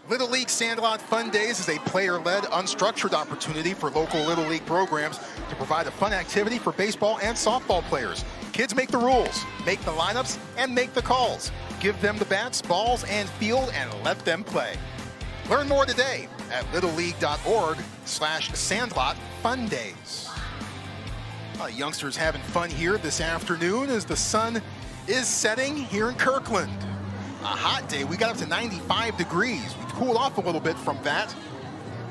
Little League Sandlot Fun Days is a player-led, unstructured opportunity for local Little League programs to provide a fun activity for baseball and softball players. Kids make the rules, make the lineups, and make the calls. Give them the bats, balls, and field, and let them play. Learn more today at littleleague.org/Sandlot Fun Days. Youngsters having fun here this afternoon as the sun is setting here in Kirkland. A hot day. We got up to 95 degrees. We've cooled off a little bit from that. So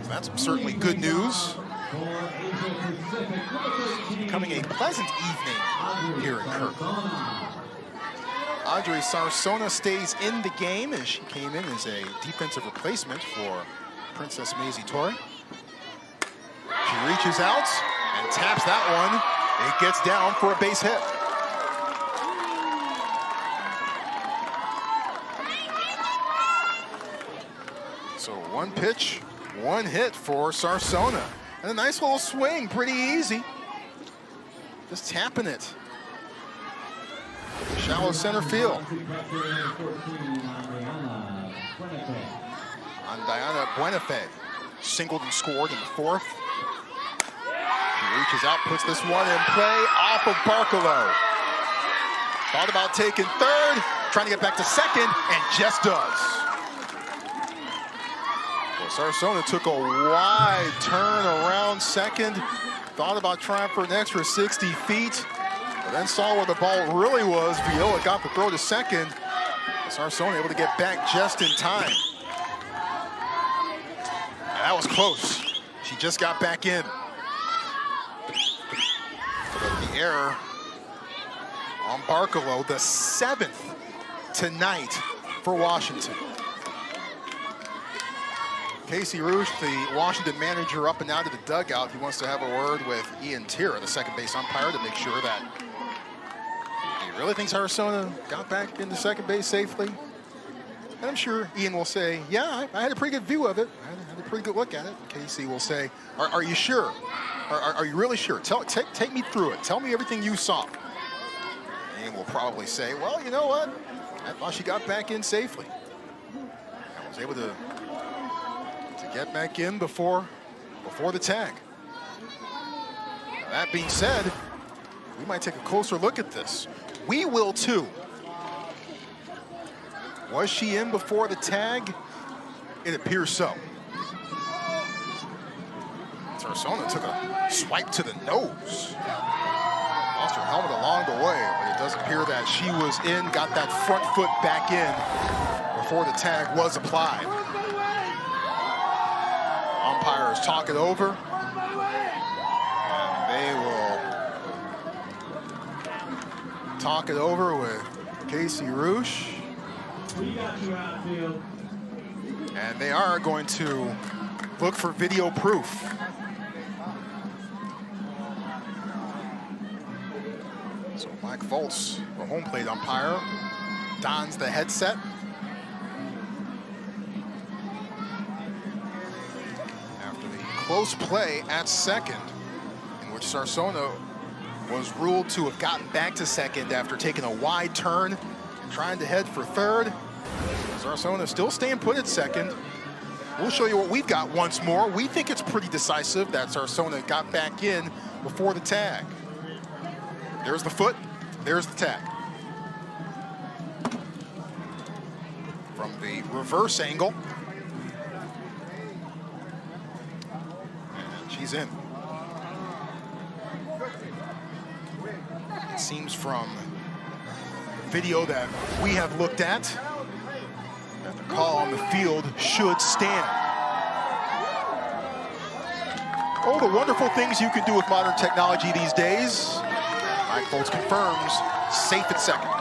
that's certainly good news. It's becoming a pleasant evening here in Kirkland. Audrey Sarsona stays in the game as she came in as a defensive replacement for Princess Maisie Torre. She reaches out and taps that one. It gets down for a base hit. So one pitch, one hit for Sarsona. And a nice little swing, pretty easy. Just tapping it. Shallow center field. On Diana Buenafe. Singled and scored in the fourth. She reaches out, puts this one in play off of Barkalow. Thought about taking third, trying to get back to second, and just does. Sarsona took a wide turn around second, thought about trying for an extra 60 feet, but then saw where the ball really was. Viola got the throw to second. Sarsona able to get back just in time. That was close. She just got back in. But the error on Barkalow, the 7th tonight for Washington. Casey Roosh, the Washington manager, up and out of the dugout. He wants to have a word with Ian Tira, the second base umpire, to make sure that he really thinks Sarsona got back into second base safely. And I'm sure Ian will say, yeah, I had a pretty good view of it. I had a pretty good look at it. Casey will say, are you sure? Are you really sure? Take me through it. Tell me everything you saw. Ian will probably say, well, you know what? I thought she got back in safely. I was able to get back in before the tag. Now, that being said, we might take a closer look at this. We will too. Was she in before the tag? It appears so. Sarsona took a swipe to the nose. Lost her helmet along the way, but it does appear that she was in, got that front foot back in before the tag was applied. Umpires talk it over, and they will talk it over with Casey Roosh. And they are going to look for video proof. So Mike Foltz, the home plate umpire, dons the headset. Close play at second, in which Sarsona was ruled to have gotten back to second after taking a wide turn and trying to head for third. Sarsona still staying put at second. We'll show you what we've got once more. We think it's pretty decisive that Sarsona got back in before the tag. There's the foot, there's the tag. From the reverse angle. She's in. It seems from the video that we have looked at that the call on the field should stand. Oh, the wonderful things you can do with modern technology these days. Mike Foltz confirms, safe at second.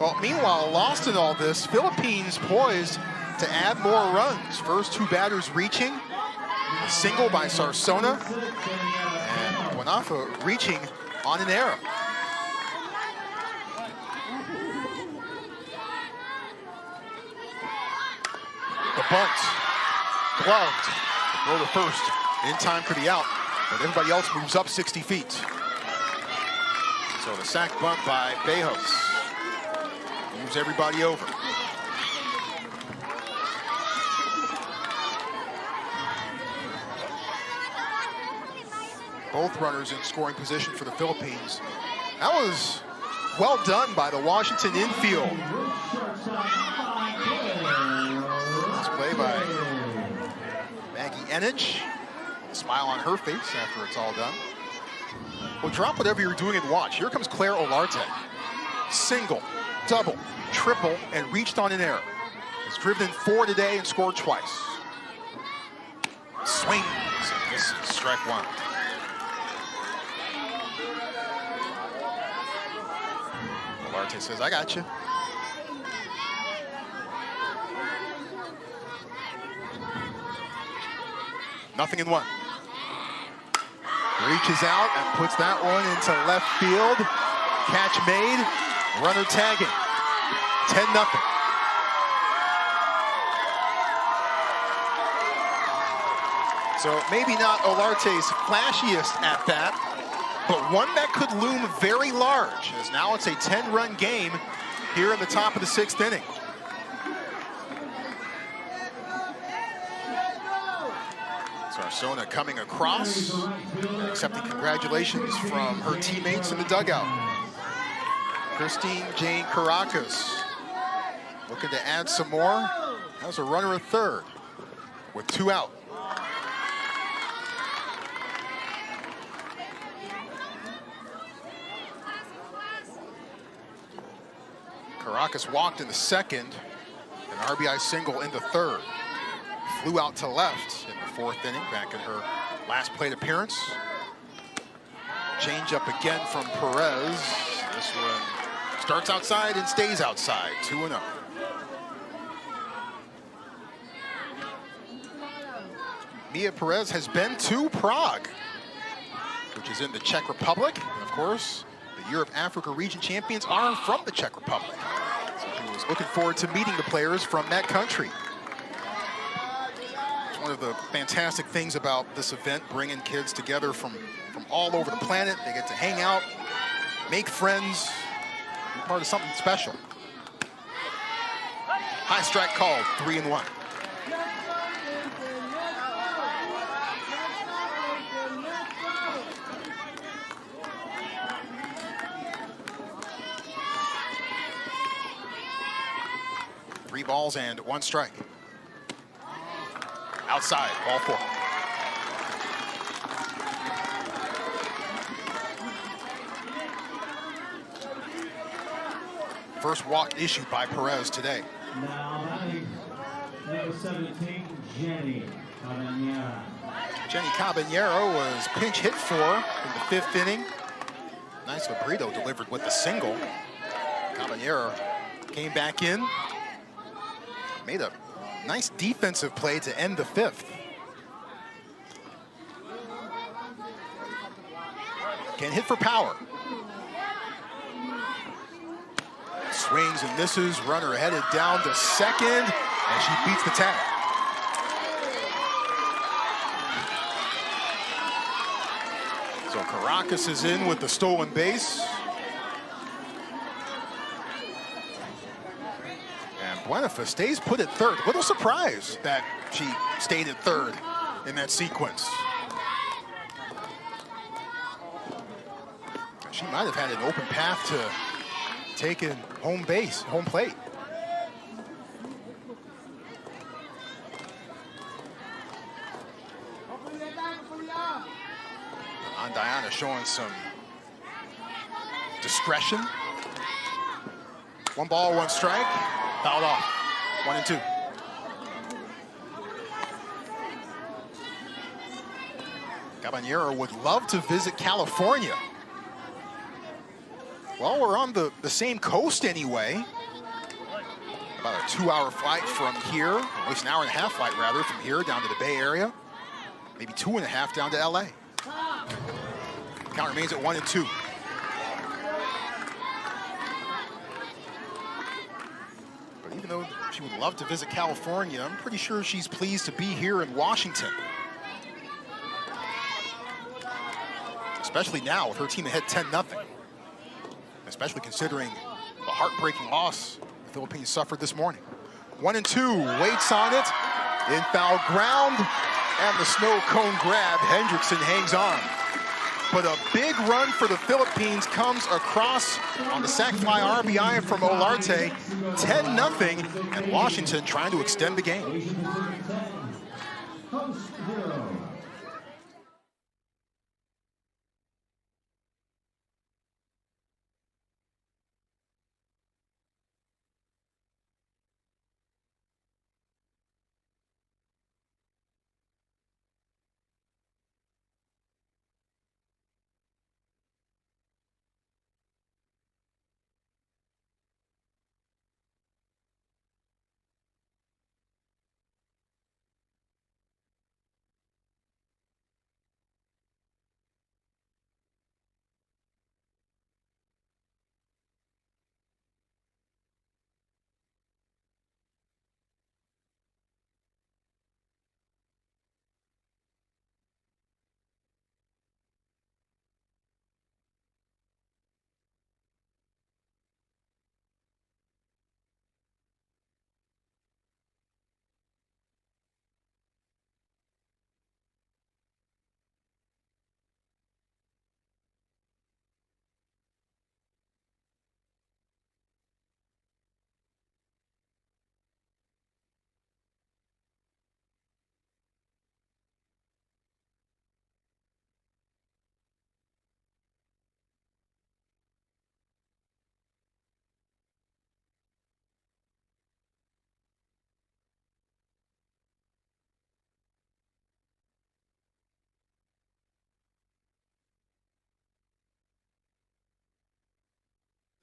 Well, meanwhile, lost in all this, Philippines poised to add more runs. First two batters reaching, a single by Sarsona, and Wanafa reaching on an error. The bunt, gloved, throw to first, in time for the out, but everybody else moves up 60 feet. So the sack bunt by Bejos moves everybody over. Both runners in scoring position for the Philippines. That was well done by the Washington infield. Nice play by Maggie Enage. A smile on her face after it's all done. Well, drop whatever you're doing and watch. Here comes Claire Olarte. Single, double, triple, and reached on an error. Has driven in 4 today and scored twice. Swings, and this is strike one. Olarte says, I got you. Nothing in one. Reaches out and puts that one into left field. Catch made. Runner tagging. 10-0. So maybe not Olarte's flashiest at bat, but one that could loom very large, as now it's a 10-run game here in the top of the 6th inning. Sarsona coming across, accepting congratulations from her teammates in the dugout. Christine Jane Caracas looking to add some more. Has a runner at third with 2 out. Caracas walked in the second, an RBI single in the third. Flew out to left in the 4th inning, back in her last plate appearance. Change up again from Perez. This one starts outside and stays outside, 2-0. Mia Perez has been to Prague, which is in the Czech Republic. And of course, the Europe-Africa region champions are from the Czech Republic. So she was looking forward to meeting the players from that country. One of the fantastic things about this event, bringing kids together from all over the planet. They get to hang out, make friends, be part of something special. High strike called, 3-1. Three balls and 1 strike. Outside, ball 4. First walk issued by Perez today. Now batting number 17, Jenny Cabanero. Jenny Cabanero was pinch hit for in the 5th inning. Nice Labrito delivered with the single. Cabanero came back in, made a nice defensive play to end the 5th. Can hit for power. Swings and misses. Runner headed down to second, and she beats the tag. So Caracas is in with the stolen base. Buenafa stays put at third. A little surprised that she stayed at third in that sequence. She might have had an open path to taking home base, home plate. Diana showing some discretion. 1 ball, 1 strike. Fouled off. 1-2. Cabanero would love to visit California. Well, we're on the same coast anyway. About a 2-hour flight from here, or at least an 1.5 hour flight rather, from here down to the Bay Area. Maybe 2.5 down to LA. Count remains at 1-2. But even though she would love to visit California, I'm pretty sure she's pleased to be here in Washington. Especially now with her team ahead 10-0. especially considering the heartbreaking loss the Philippines suffered this morning. 1-2, waits on it, in foul ground, and the snow cone grab. Hendrickson hangs on. But a big run for the Philippines comes across on the sac fly RBI from Olarte. 10-0, and Washington trying to extend the game.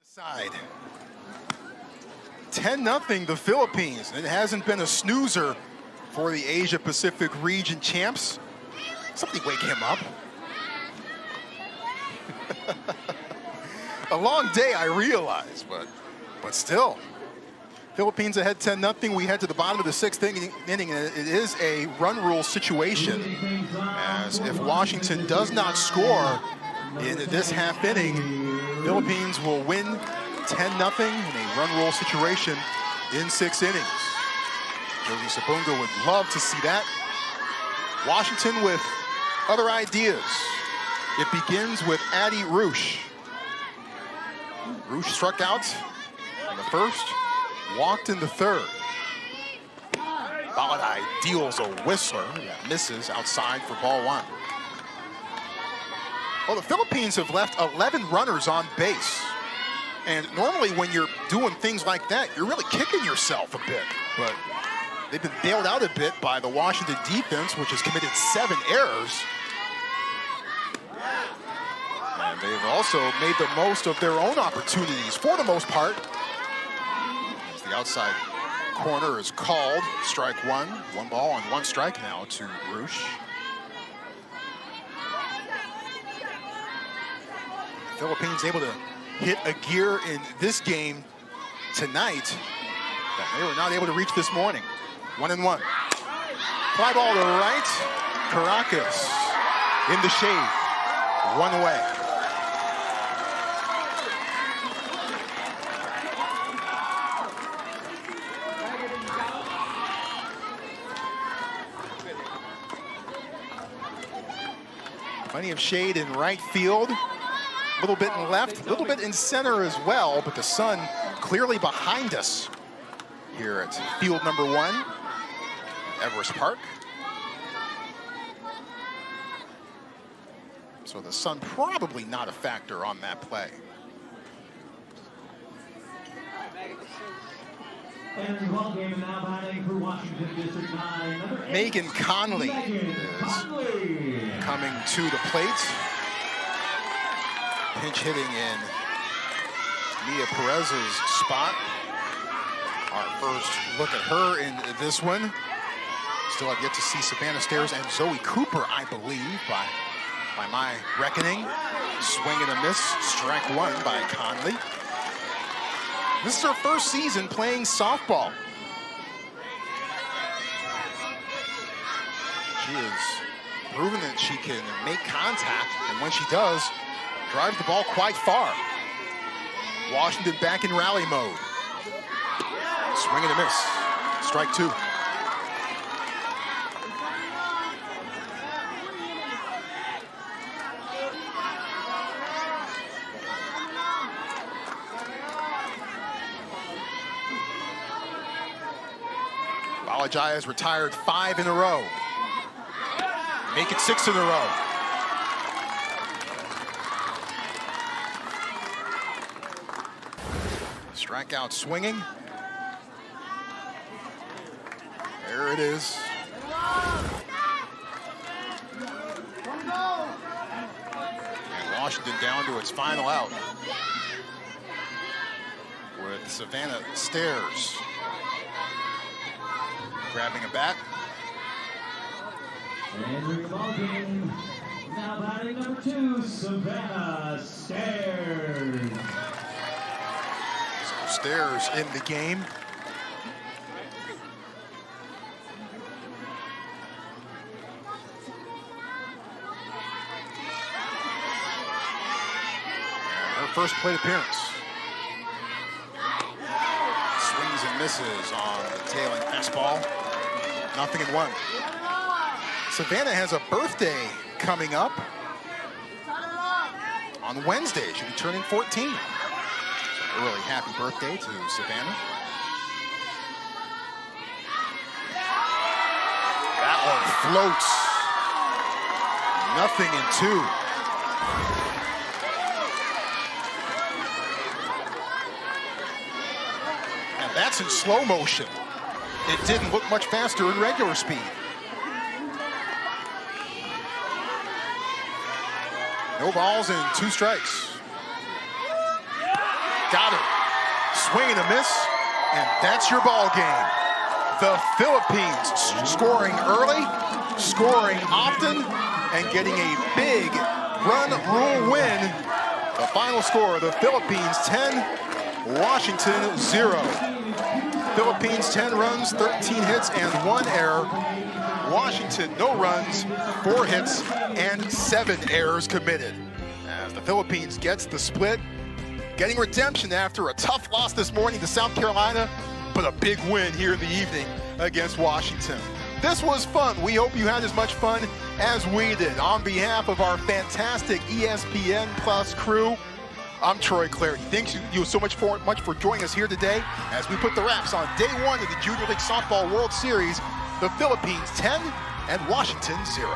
Side. 10-0 the Philippines. It hasn't been a snoozer for the Asia Pacific region champs. Somebody wake him up. A long day, I realize, but still. Philippines ahead 10-0. We head to the bottom of the 6th inning, and it is a run rule situation, as if Washington does not score in this half inning, Philippines will win 10-0 in a run rule situation in 6 innings. Joey Sabunga would love to see that. Washington with other ideas. It begins with Addy Rush. Rush struck out in the 1st, walked in the 3rd. Baladai deals a whistler that misses outside for ball 1. Well, the Philippines have left 11 runners on base. And normally when you're doing things like that, you're really kicking yourself a bit. But they've been bailed out a bit by the Washington defense, which has committed 7 errors. And they've also made the most of their own opportunities, for the most part. As the outside corner is called, strike 1. 1 ball on 1 strike now to Rush. Philippines able to hit a gear in this game tonight that they were not able to reach this morning. 1-1. Fly ball to right. Caracas in the shade. 1 away. Plenty of shade in right field. A little bit in left, a little bit in center as well, but the sun clearly behind us here at field number 1, Everest Park. So the sun probably not a factor on that play. Megan Conley is coming to the plate. Pinch hitting in Mia Perez's spot. Our first look at her in this one. Still have yet to see Savannah Stairs and Zoe Cooper, I believe, by my reckoning. Swing and a miss, strike 1 by Conley. This is her first season playing softball. She has proven that she can make contact, and when she does, drives the ball quite far. Washington back in rally mode. Swing and a miss. Strike two. Balajai has retired 5 in a row. Make it 6 in a row. Strikeout swinging. There it is. And Washington down to its final out. With Savannah Stairs grabbing a bat. Entering the ball game. Now batting number 2, Savannah Stairs. So Stairs in the game. Her first plate appearance. Swings and misses on the tailing fastball. 0-1. Savannah has a birthday coming up on Wednesday. She'll be turning 14. So early happy birthday to Savannah. That one floats. 0-2. And that's in slow motion. It didn't look much faster in regular speed. No balls and 2 strikes. Got it. Swing and a miss, and that's your ball game. The Philippines scoring early, scoring often, and getting a big run rule win. The final score, the Philippines 10, Washington 0. Philippines 10 runs, 13 hits, and 1 error. Washington, no runs, 4 hits, and 7 errors committed. As the Philippines gets the split, getting redemption after a tough loss this morning to South Carolina, but a big win here in the evening against Washington. This was fun. We hope you had as much fun as we did. On behalf of our fantastic ESPN Plus crew, I'm Troy Clardy. Thanks you so much for joining us here today as we put the wraps on day 1 of the Junior League Softball World Series. The Philippines 10 and Washington 0.